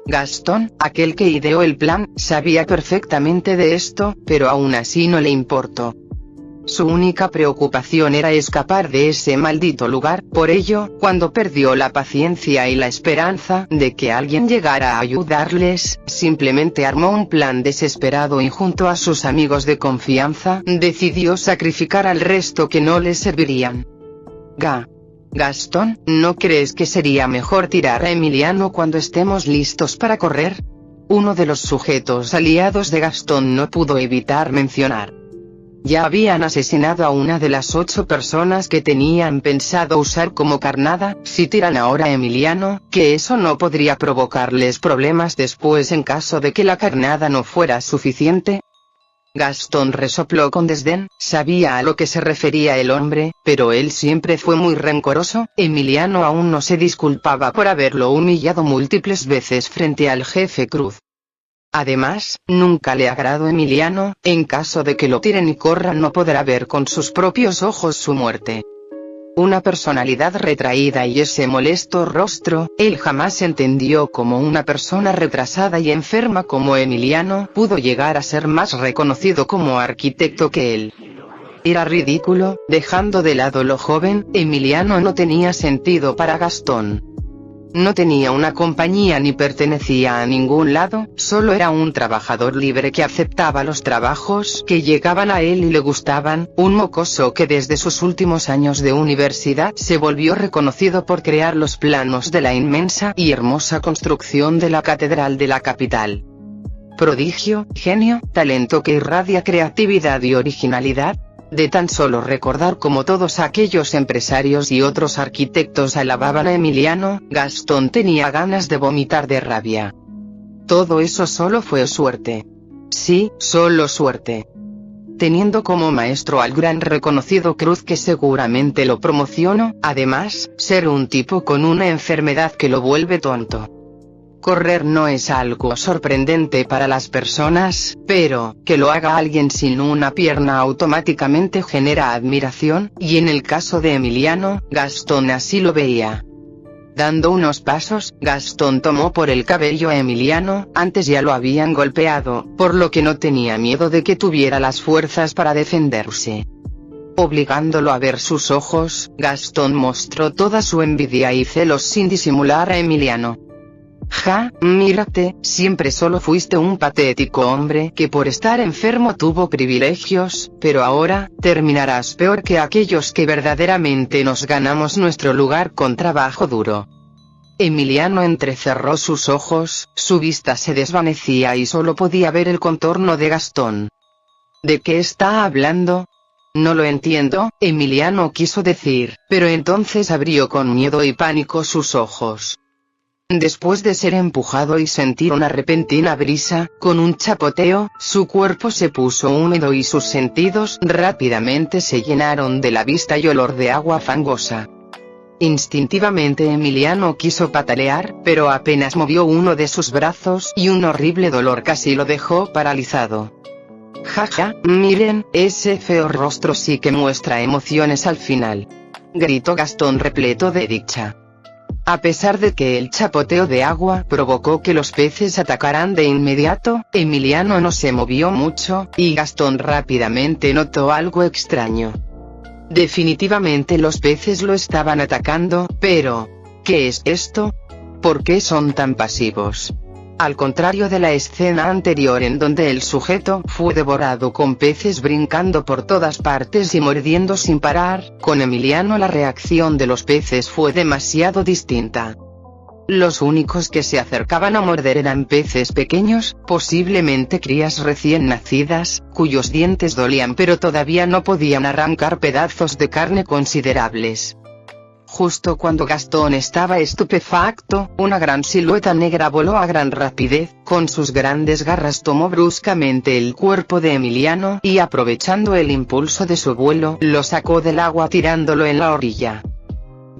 Gastón, aquel que ideó el plan, sabía perfectamente de esto, pero aún así no le importó. Su única preocupación era escapar de ese maldito lugar, por ello, cuando perdió la paciencia y la esperanza de que alguien llegara a ayudarles, simplemente armó un plan desesperado y junto a sus amigos de confianza, decidió sacrificar al resto que no le servirían. Gastón, ¿no crees que sería mejor tirar a Emiliano cuando estemos listos para correr? Uno de los sujetos aliados de Gastón no pudo evitar mencionar. Ya habían asesinado a una de las 8 personas que tenían pensado usar como carnada, si tiran ahora a Emiliano, que eso no podría provocarles problemas después en caso de que la carnada no fuera suficiente. Gastón resopló con desdén, sabía a lo que se refería el hombre, pero él siempre fue muy rencoroso. Emiliano aún no se disculpaba por haberlo humillado múltiples veces frente al jefe Cruz. Además, nunca le agradó Emiliano, en caso de que lo tiren y corran no podrá ver con sus propios ojos su muerte. Una personalidad retraída y ese molesto rostro, él jamás entendió cómo una persona retrasada y enferma como Emiliano pudo llegar a ser más reconocido como arquitecto que él. Era ridículo, dejando de lado lo joven, Emiliano no tenía sentido para Gastón. No tenía una compañía ni pertenecía a ningún lado, solo era un trabajador libre que aceptaba los trabajos que llegaban a él y le gustaban, un mocoso que desde sus últimos años de universidad se volvió reconocido por crear los planos de la inmensa y hermosa construcción de la catedral de la capital. Prodigio, genio, talento que irradia creatividad y originalidad. De tan solo recordar cómo todos aquellos empresarios y otros arquitectos alababan a Emiliano, Gastón tenía ganas de vomitar de rabia. Todo eso solo fue suerte. Sí, solo suerte. Teniendo como maestro al gran reconocido Cruz que seguramente lo promocionó, además, ser un tipo con una enfermedad que lo vuelve tonto. Correr no es algo sorprendente para las personas, pero, que lo haga alguien sin una pierna automáticamente genera admiración, y en el caso de Emiliano, Gastón así lo veía. Dando unos pasos, Gastón tomó por el cabello a Emiliano, antes ya lo habían golpeado, por lo que no tenía miedo de que tuviera las fuerzas para defenderse. Obligándolo a ver sus ojos, Gastón mostró toda su envidia y celos sin disimular a Emiliano. Mírate, siempre solo fuiste un patético hombre que por estar enfermo tuvo privilegios, pero ahora, terminarás peor que aquellos que verdaderamente nos ganamos nuestro lugar con trabajo duro. Emiliano entrecerró sus ojos, su vista se desvanecía y solo podía ver el contorno de Gastón. ¿De qué está hablando? No lo entiendo, Emiliano quiso decir, pero entonces abrió con miedo y pánico sus ojos. Después de ser empujado y sentir una repentina brisa, con un chapoteo, su cuerpo se puso húmedo y sus sentidos rápidamente se llenaron de la vista y olor de agua fangosa. Instintivamente Emiliano quiso patalear, pero apenas movió uno de sus brazos y un horrible dolor casi lo dejó paralizado. Jaja, miren, ese feo rostro sí que muestra emociones al final, gritó Gastón repleto de dicha. A pesar de que el chapoteo de agua provocó que los peces atacaran de inmediato, Emiliano no se movió mucho, y Gastón rápidamente notó algo extraño. Definitivamente los peces lo estaban atacando, pero ¿qué es esto? ¿Por qué son tan pasivos? Al contrario de la escena anterior en donde el sujeto fue devorado con peces brincando por todas partes y mordiendo sin parar, con Emiliano la reacción de los peces fue demasiado distinta. Los únicos que se acercaban a morder eran peces pequeños, posiblemente crías recién nacidas, cuyos dientes dolían pero todavía no podían arrancar pedazos de carne considerables. Justo cuando Gastón estaba estupefacto, una gran silueta negra voló a gran rapidez, con sus grandes garras tomó bruscamente el cuerpo de Emiliano y aprovechando el impulso de su vuelo, lo sacó del agua tirándolo en la orilla.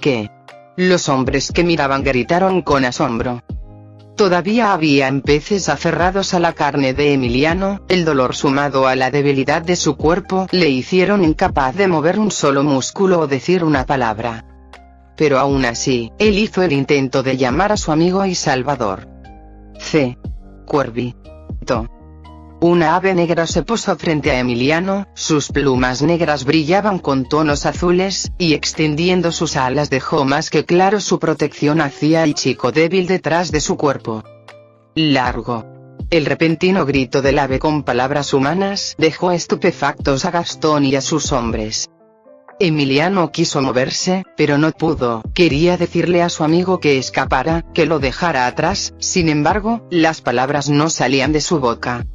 ¿Qué? Los hombres que miraban gritaron con asombro. Todavía habían peces aferrados a la carne de Emiliano, el dolor sumado a la debilidad de su cuerpo le hicieron incapaz de mover un solo músculo o decir una palabra. Pero aún así, él hizo el intento de llamar a su amigo y salvador. Cuervito. Una ave negra se posó frente a Emiliano, sus plumas negras brillaban con tonos azules, y extendiendo sus alas dejó más que claro su protección hacia el chico débil detrás de su cuerpo. Largo. El repentino grito del ave con palabras humanas dejó estupefactos a Gastón y a sus hombres. Emiliano quiso moverse, pero no pudo, quería decirle a su amigo que escapara, que lo dejara atrás, sin embargo, las palabras no salían de su boca.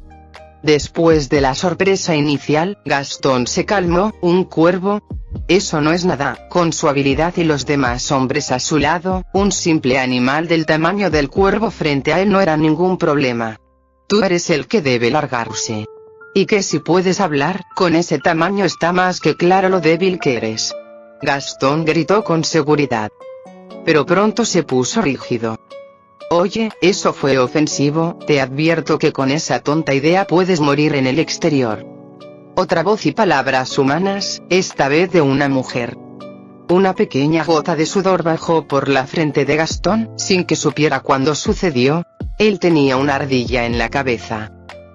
Después de la sorpresa inicial, Gastón se calmó. ¿Un cuervo? Eso no es nada. Con su habilidad y los demás hombres a su lado, un simple animal del tamaño del cuervo frente a él no era ningún problema. Tú eres el que debe largarse. Y que si puedes hablar, con ese tamaño está más que claro lo débil que eres. Gastón gritó con seguridad. Pero pronto se puso rígido. Oye, eso fue ofensivo, te advierto que con esa tonta idea puedes morir en el exterior. Otra voz y palabras humanas, esta vez de una mujer. Una pequeña gota de sudor bajó por la frente de Gastón, sin que supiera cuándo sucedió. Él tenía una ardilla en la cabeza.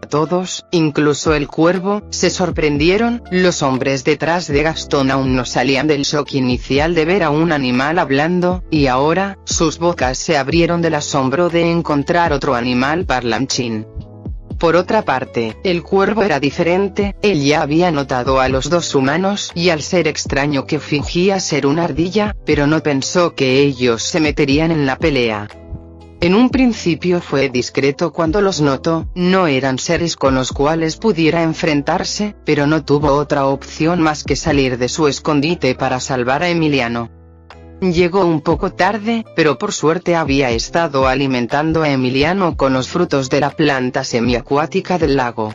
Todos, incluso el cuervo, se sorprendieron. Los hombres detrás de Gastón aún no salían del shock inicial de ver a un animal hablando, y ahora, sus bocas se abrieron del asombro de encontrar otro animal parlanchín. Por otra parte, el cuervo era diferente, él ya había notado a los dos humanos y al ser extraño que fingía ser una ardilla, pero no pensó que ellos se meterían en la pelea. En un principio fue discreto cuando los notó, no eran seres con los cuales pudiera enfrentarse, pero no tuvo otra opción más que salir de su escondite para salvar a Emiliano. Llegó un poco tarde, pero por suerte había estado alimentando a Emiliano con los frutos de la planta semiacuática del lago.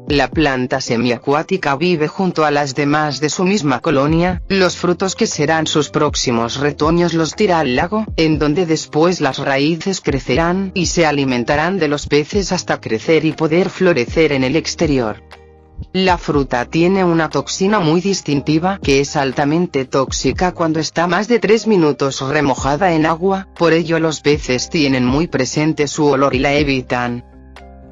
La planta semiacuática vive junto a las demás de su misma colonia, los frutos que serán sus próximos retoños los tira al lago, en donde después las raíces crecerán y se alimentarán de los peces hasta crecer y poder florecer en el exterior. La fruta tiene una toxina muy distintiva que es altamente tóxica cuando está más de 3 minutos remojada en agua, por ello los peces tienen muy presente su olor y la evitan.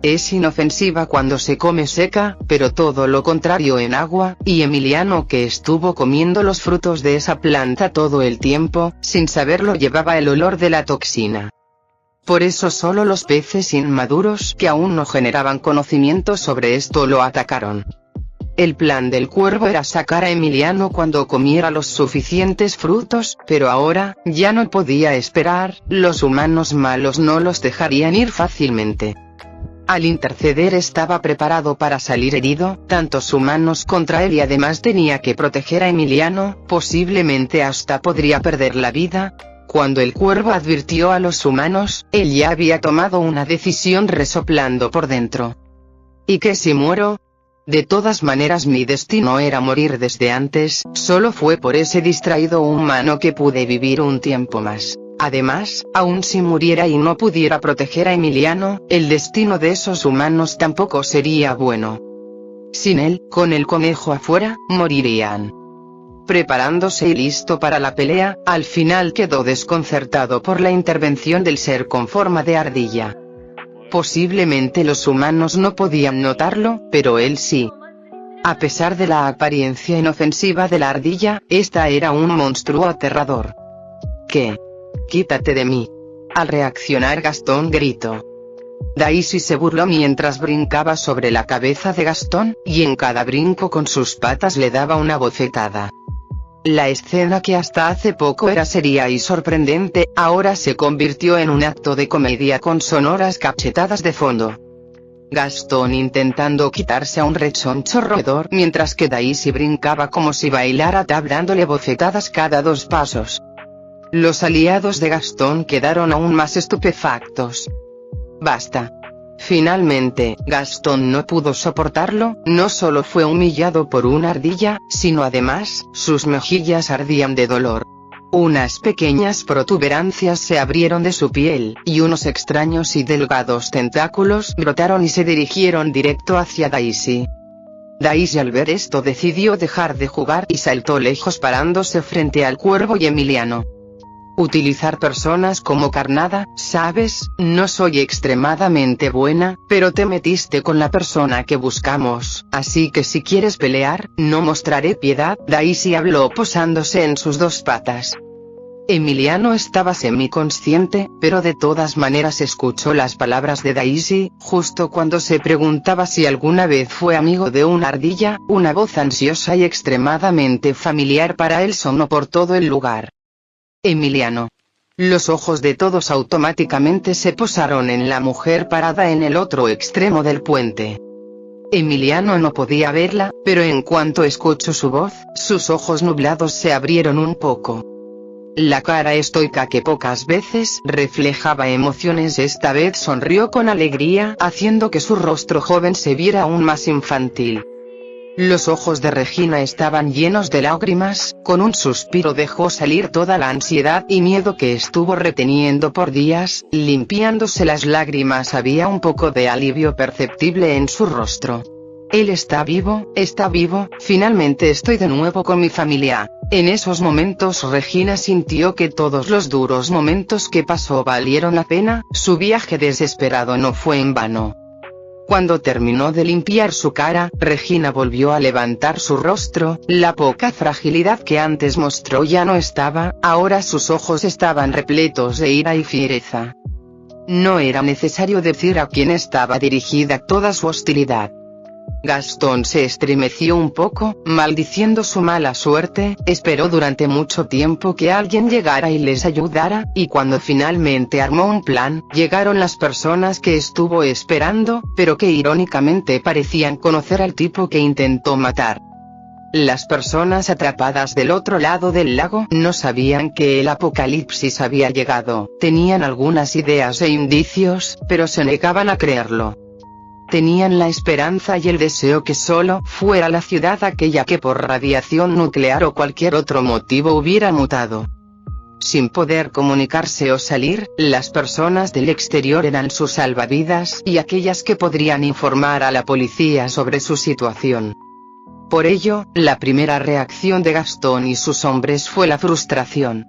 Es inofensiva cuando se come seca, pero todo lo contrario en agua, y Emiliano, que estuvo comiendo los frutos de esa planta todo el tiempo, sin saberlo llevaba el olor de la toxina. Por eso solo los peces inmaduros que aún no generaban conocimiento sobre esto lo atacaron. El plan del cuervo era sacar a Emiliano cuando comiera los suficientes frutos, pero ahora, ya no podía esperar, los humanos malos no los dejarían ir fácilmente. Al interceder estaba preparado para salir herido, tantos humanos contra él y además tenía que proteger a Emiliano, posiblemente hasta podría perder la vida. Cuando el cuervo advirtió a los humanos, él ya había tomado una decisión resoplando por dentro. ¿Y qué si muero? De todas maneras mi destino era morir desde antes, solo fue por ese distraído humano que pude vivir un tiempo más. Además, aun si muriera y no pudiera proteger a Emiliano, el destino de esos humanos tampoco sería bueno. Sin él, con el conejo afuera, morirían. Preparándose y listo para la pelea, al final quedó desconcertado por la intervención del ser con forma de ardilla. Posiblemente los humanos no podían notarlo, pero él sí. A pesar de la apariencia inofensiva de la ardilla, esta era un monstruo aterrador. ¿Qué? Quítate de mí. Al reaccionar Gastón gritó. Daisy se burló mientras brincaba sobre la cabeza de Gastón, y en cada brinco con sus patas le daba una bofetada. La escena que hasta hace poco era seria y sorprendente, ahora se convirtió en un acto de comedia con sonoras cachetadas de fondo. Gastón intentando quitarse a un rechoncho roedor mientras que Daisy brincaba como si bailara tap dándole bofetadas cada 2 pasos. Los aliados de Gastón quedaron aún más estupefactos. Basta. Finalmente, Gastón no pudo soportarlo, no solo fue humillado por una ardilla, sino además, sus mejillas ardían de dolor. Unas pequeñas protuberancias se abrieron de su piel, y unos extraños y delgados tentáculos brotaron y se dirigieron directo hacia Daisy. Daisy al ver esto decidió dejar de jugar y saltó lejos parándose frente al cuervo y Emiliano. Utilizar personas como carnada, ¿sabes? No soy extremadamente buena, pero te metiste con la persona que buscamos, así que si quieres pelear, no mostraré piedad. Daisy habló posándose en sus 2 patas. Emiliano estaba semiconsciente, pero de todas maneras escuchó las palabras de Daisy, justo cuando se preguntaba si alguna vez fue amigo de una ardilla, una voz ansiosa y extremadamente familiar para él sonó por todo el lugar. Emiliano. Los ojos de todos automáticamente se posaron en la mujer parada en el otro extremo del puente. Emiliano no podía verla, pero en cuanto escuchó su voz, sus ojos nublados se abrieron un poco. La cara estoica que pocas veces reflejaba emociones esta vez sonrió con alegría, haciendo que su rostro joven se viera aún más infantil. Los ojos de Regina estaban llenos de lágrimas, con un suspiro dejó salir toda la ansiedad y miedo que estuvo reteniendo por días, limpiándose las lágrimas había un poco de alivio perceptible en su rostro. Él está vivo, finalmente estoy de nuevo con mi familia. En esos momentos Regina sintió que todos los duros momentos que pasó valieron la pena, su viaje desesperado no fue en vano. Cuando terminó de limpiar su cara, Regina volvió a levantar su rostro, la poca fragilidad que antes mostró ya no estaba, ahora sus ojos estaban repletos de ira y fiereza. No era necesario decir a quién estaba dirigida toda su hostilidad. Gastón se estremeció un poco, maldiciendo su mala suerte, esperó durante mucho tiempo que alguien llegara y les ayudara, y cuando finalmente armó un plan, llegaron las personas que estuvo esperando, pero que irónicamente parecían conocer al tipo que intentó matar. Las personas atrapadas del otro lado del lago no sabían que el apocalipsis había llegado, tenían algunas ideas e indicios, pero se negaban a creerlo. Tenían la esperanza y el deseo que solo fuera la ciudad aquella que por radiación nuclear o cualquier otro motivo hubiera mutado. Sin poder comunicarse o salir, las personas del exterior eran sus salvavidas y aquellas que podrían informar a la policía sobre su situación. Por ello, la primera reacción de Gastón y sus hombres fue la frustración.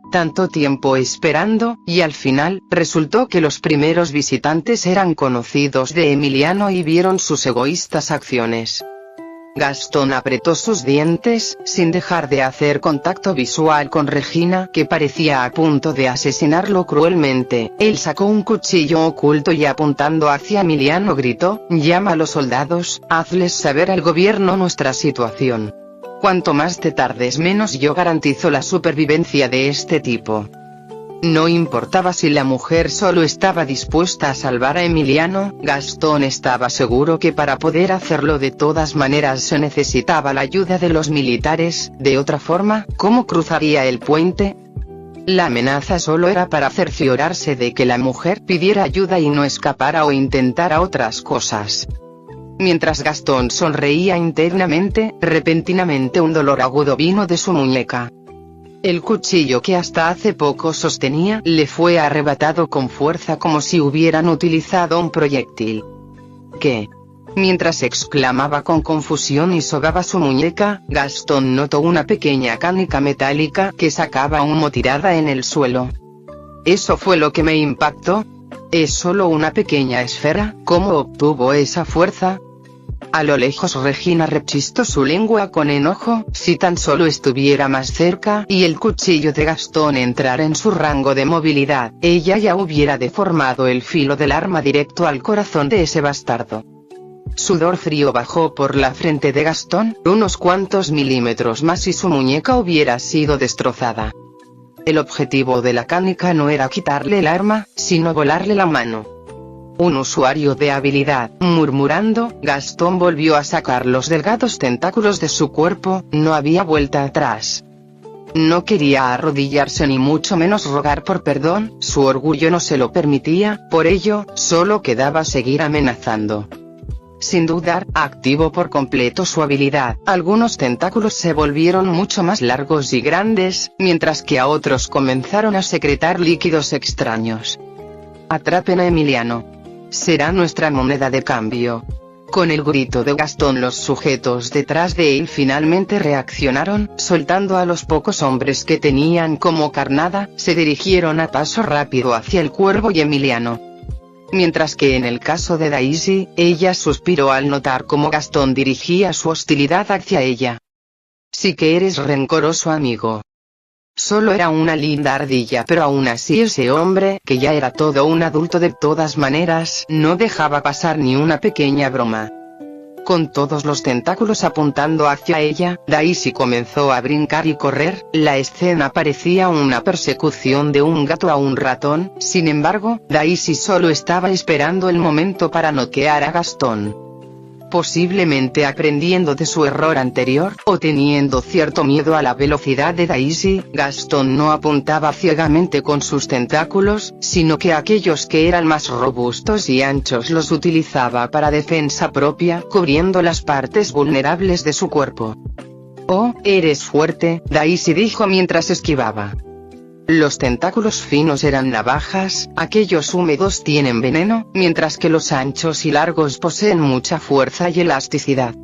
Tanto tiempo esperando, y al final, resultó que los primeros visitantes eran conocidos de Emiliano y vieron sus egoístas acciones. Gastón apretó sus dientes, sin dejar de hacer contacto visual con Regina, que parecía a punto de asesinarlo cruelmente. Él sacó un cuchillo oculto y apuntando hacia Emiliano gritó, «Llama a los soldados, hazles saber al gobierno nuestra situación. Cuanto más te tardes menos yo garantizo la supervivencia de este tipo». No importaba si la mujer solo estaba dispuesta a salvar a Emiliano, Gastón estaba seguro que para poder hacerlo de todas maneras se necesitaba la ayuda de los militares, de otra forma, ¿cómo cruzaría el puente? La amenaza solo era para cerciorarse de que la mujer pidiera ayuda y no escapara o intentara otras cosas. Mientras Gastón sonreía internamente, repentinamente un dolor agudo vino de su muñeca. El cuchillo que hasta hace poco sostenía, le fue arrebatado con fuerza como si hubieran utilizado un proyectil. ¿Qué? Mientras exclamaba con confusión y sobaba su muñeca, Gastón notó una pequeña canica metálica que sacaba humo tirada en el suelo. ¿Eso fue lo que me impactó? ¿Es solo una pequeña esfera? ¿Cómo obtuvo esa fuerza? A lo lejos Regina rechistó su lengua con enojo. Si tan solo estuviera más cerca y el cuchillo de Gastón entrara en su rango de movilidad, ella ya hubiera deformado el filo del arma directo al corazón de ese bastardo. Sudor frío bajó por la frente de Gastón, unos cuantos milímetros más y su muñeca hubiera sido destrozada. El objetivo de la canica no era quitarle el arma, sino volarle la mano. Un usuario de habilidad, murmurando, Gastón volvió a sacar los delgados tentáculos de su cuerpo, no había vuelta atrás. No quería arrodillarse ni mucho menos rogar por perdón, su orgullo no se lo permitía, por ello, solo quedaba seguir amenazando. Sin dudar, activó por completo su habilidad, algunos tentáculos se volvieron mucho más largos y grandes, mientras que a otros comenzaron a secretar líquidos extraños. Atrapen a Emiliano. Será nuestra moneda de cambio. Con el grito de Gastón los sujetos detrás de él finalmente reaccionaron, soltando a los pocos hombres que tenían como carnada, se dirigieron a paso rápido hacia el cuervo y Emiliano. Mientras que en el caso de Daisy, ella suspiró al notar cómo Gastón dirigía su hostilidad hacia ella. Sí que eres rencoroso, amigo. Solo era una linda ardilla, pero aún así ese hombre, que ya era todo un adulto de todas maneras, no dejaba pasar ni una pequeña broma. Con todos los tentáculos apuntando hacia ella, Daisy comenzó a brincar y correr. La escena parecía una persecución de un gato a un ratón. Sin embargo, Daisy solo estaba esperando el momento para noquear a Gastón. Posiblemente aprendiendo de su error anterior, o teniendo cierto miedo a la velocidad de Daisy, Gastón no apuntaba ciegamente con sus tentáculos, sino que aquellos que eran más robustos y anchos los utilizaba para defensa propia, cubriendo las partes vulnerables de su cuerpo. «Oh, eres fuerte», Daisy dijo mientras esquivaba. Los tentáculos finos eran navajas, aquellos húmedos tienen veneno, mientras que los anchos y largos poseen mucha fuerza y elasticidad.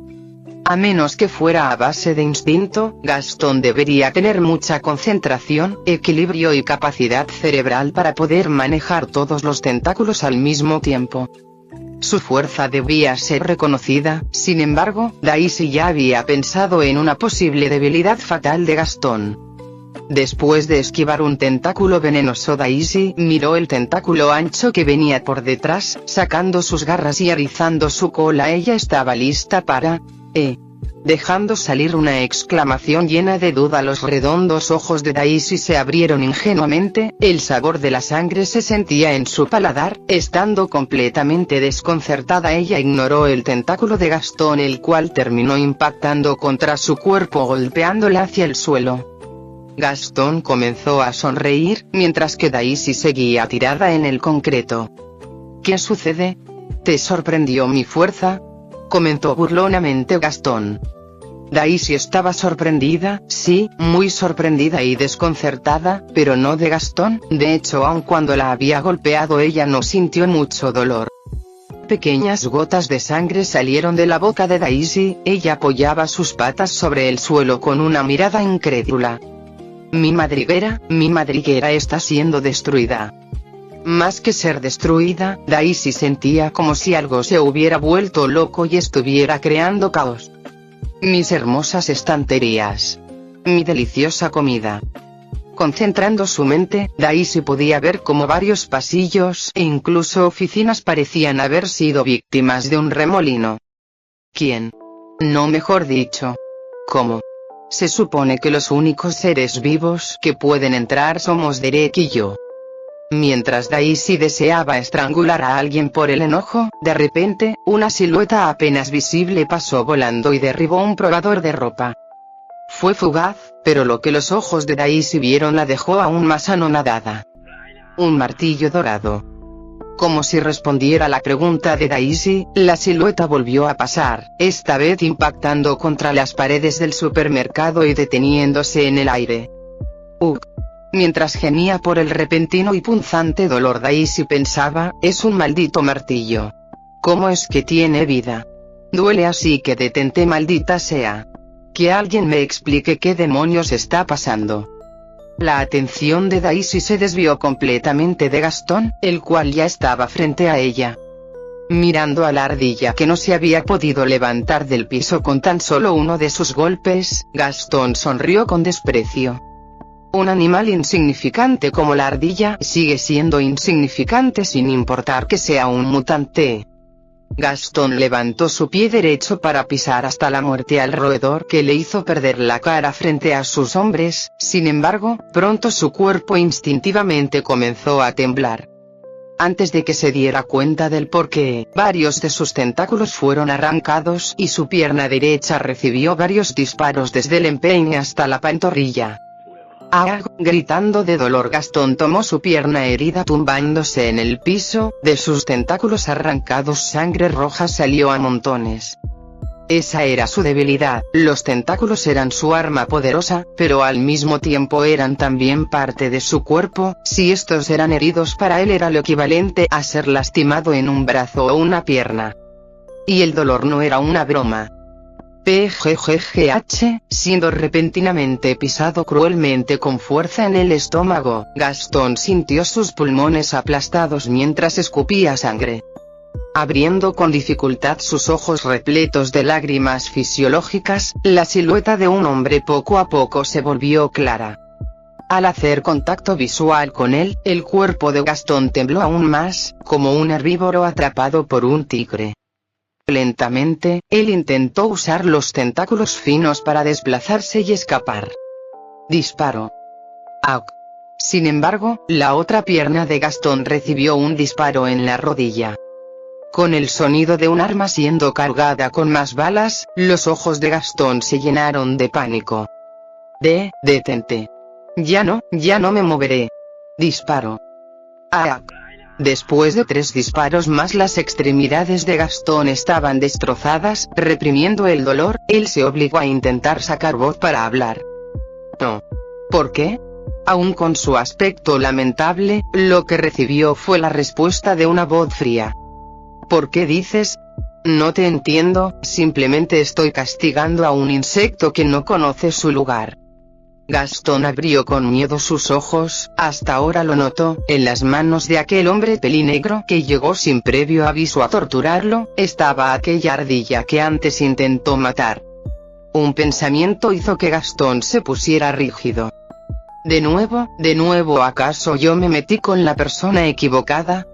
A menos que fuera a base de instinto, Gastón debería tener mucha concentración, equilibrio y capacidad cerebral para poder manejar todos los tentáculos al mismo tiempo. Su fuerza debía ser reconocida. Sin embargo, Daisy ya había pensado en una posible debilidad fatal de Gastón. Después de esquivar un tentáculo venenoso, Daisy miró el tentáculo ancho que venía por detrás, sacando sus garras y erizando su cola. Ella estaba lista para... Dejando salir una exclamación llena de duda, los redondos ojos de Daisy se abrieron ingenuamente, el sabor de la sangre se sentía en su paladar. Estando completamente desconcertada, ella ignoró el tentáculo de Gastón, el cual terminó impactando contra su cuerpo golpeándola hacia el suelo. Gastón comenzó a sonreír, mientras que Daisy seguía tirada en el concreto. ¿Qué sucede? ¿Te sorprendió mi fuerza?, comentó burlonamente Gastón. Daisy estaba sorprendida, sí, muy sorprendida y desconcertada, pero no de Gastón. De hecho, aun cuando la había golpeado, ella no sintió mucho dolor. Pequeñas gotas de sangre salieron de la boca de Daisy. Ella apoyaba sus patas sobre el suelo con una mirada incrédula. Mi madriguera está siendo destruida. Más que ser destruida, Daisy sentía como si algo se hubiera vuelto loco y estuviera creando caos. Mis hermosas estanterías. Mi deliciosa comida. Concentrando su mente, Daisy podía ver cómo varios pasillos e incluso oficinas parecían haber sido víctimas de un remolino. ¿Quién? No, mejor dicho. ¿Cómo? Se supone que los únicos seres vivos que pueden entrar somos Derek y yo. Mientras Daisy deseaba estrangular a alguien por el enojo, de repente, una silueta apenas visible pasó volando y derribó un probador de ropa. Fue fugaz, pero lo que los ojos de Daisy vieron la dejó aún más anonadada. Un martillo dorado. Como si respondiera a la pregunta de Daisy, la silueta volvió a pasar, esta vez impactando contra las paredes del supermercado y deteniéndose en el aire. Mientras gemía por el repentino y punzante dolor, Daisy pensaba, es un maldito martillo. ¿Cómo es que tiene vida? Duele así que detente, maldita sea. Que alguien me explique qué demonios está pasando. La atención de Daisy se desvió completamente de Gastón, el cual ya estaba frente a ella. Mirando a la ardilla que no se había podido levantar del piso con tan solo uno de sus golpes, Gastón sonrió con desprecio. Un animal insignificante como la ardilla sigue siendo insignificante sin importar que sea un mutante. Gastón levantó su pie derecho para pisar hasta la muerte al roedor que le hizo perder la cara frente a sus hombres, sin embargo, pronto su cuerpo instintivamente comenzó a temblar. Antes de que se diera cuenta del porqué, varios de sus tentáculos fueron arrancados y su pierna derecha recibió varios disparos desde el empeine hasta la pantorrilla. Gritando de dolor, Gastón tomó su pierna herida tumbándose en el piso, de sus tentáculos arrancados sangre roja salió a montones. Esa era su debilidad, los tentáculos eran su arma poderosa, pero al mismo tiempo eran también parte de su cuerpo, si estos eran heridos para él era lo equivalente a ser lastimado en un brazo o una pierna. Y el dolor no era una broma. PGGGH, siendo repentinamente pisado cruelmente con fuerza en el estómago, Gastón sintió sus pulmones aplastados mientras escupía sangre. Abriendo con dificultad sus ojos repletos de lágrimas fisiológicas, la silueta de un hombre poco a poco se volvió clara. Al hacer contacto visual con él, el cuerpo de Gastón tembló aún más, como un herbívoro atrapado por un tigre. Lentamente, él intentó usar los tentáculos finos para desplazarse y escapar. Disparo. Sin embargo, la otra pierna de Gastón recibió un disparo en la rodilla. Con el sonido de un arma siendo cargada con más balas, los ojos de Gastón se llenaron de pánico. Detente. Ya no me moveré. Disparo. Después de 3 disparos más, las extremidades de Gastón estaban destrozadas, reprimiendo el dolor, él se obligó a intentar sacar voz para hablar. No. ¿Por qué? Aún con su aspecto lamentable, lo que recibió fue la respuesta de una voz fría. ¿Por qué dices? No te entiendo, simplemente estoy castigando a un insecto que no conoce su lugar. Gastón abrió con miedo sus ojos, hasta ahora lo notó, en las manos de aquel hombre pelinegro que llegó sin previo aviso a torturarlo, estaba aquella ardilla que antes intentó matar. Un pensamiento hizo que Gastón se pusiera rígido. De nuevo, ¿acaso yo me metí con la persona equivocada?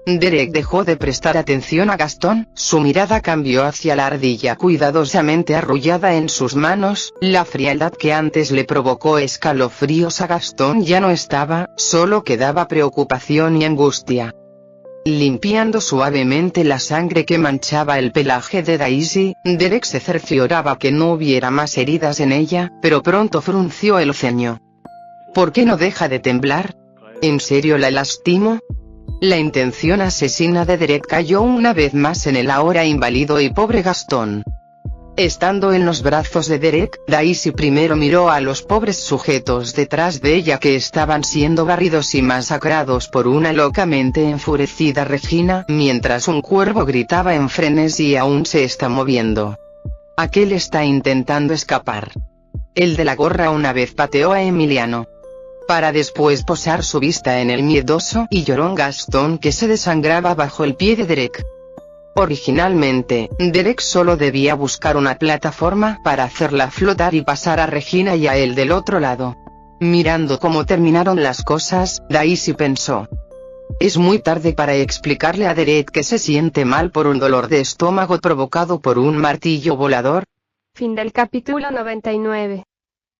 Derek dejó de prestar atención a Gastón, su mirada cambió hacia la ardilla cuidadosamente arrullada en sus manos, la frialdad que antes le provocó escalofríos a Gastón ya no estaba, solo quedaba preocupación y angustia. Limpiando suavemente la sangre que manchaba el pelaje de Daisy, Derek se cercioraba que no hubiera más heridas en ella, pero pronto frunció el ceño. ¿Por qué no deja de temblar? ¿En serio la lastimo? La intención asesina de Derek cayó una vez más en el ahora inválido y pobre Gastón. Estando en los brazos de Derek, Daisy primero miró a los pobres sujetos detrás de ella que estaban siendo barridos y masacrados por una locamente enfurecida Regina, mientras un cuervo gritaba en frenesí y aún se está moviendo. Aquel está intentando escapar. El de la gorra una vez pateó a Emiliano, para después posar su vista en el miedoso y llorón Gastón que se desangraba bajo el pie de Derek. Originalmente, Derek solo debía buscar una plataforma para hacerla flotar y pasar a Regina y a él del otro lado. Mirando cómo terminaron las cosas, Daisy pensó: es muy tarde para explicarle a Derek que se siente mal por un dolor de estómago provocado por un martillo volador. Fin del capítulo 99.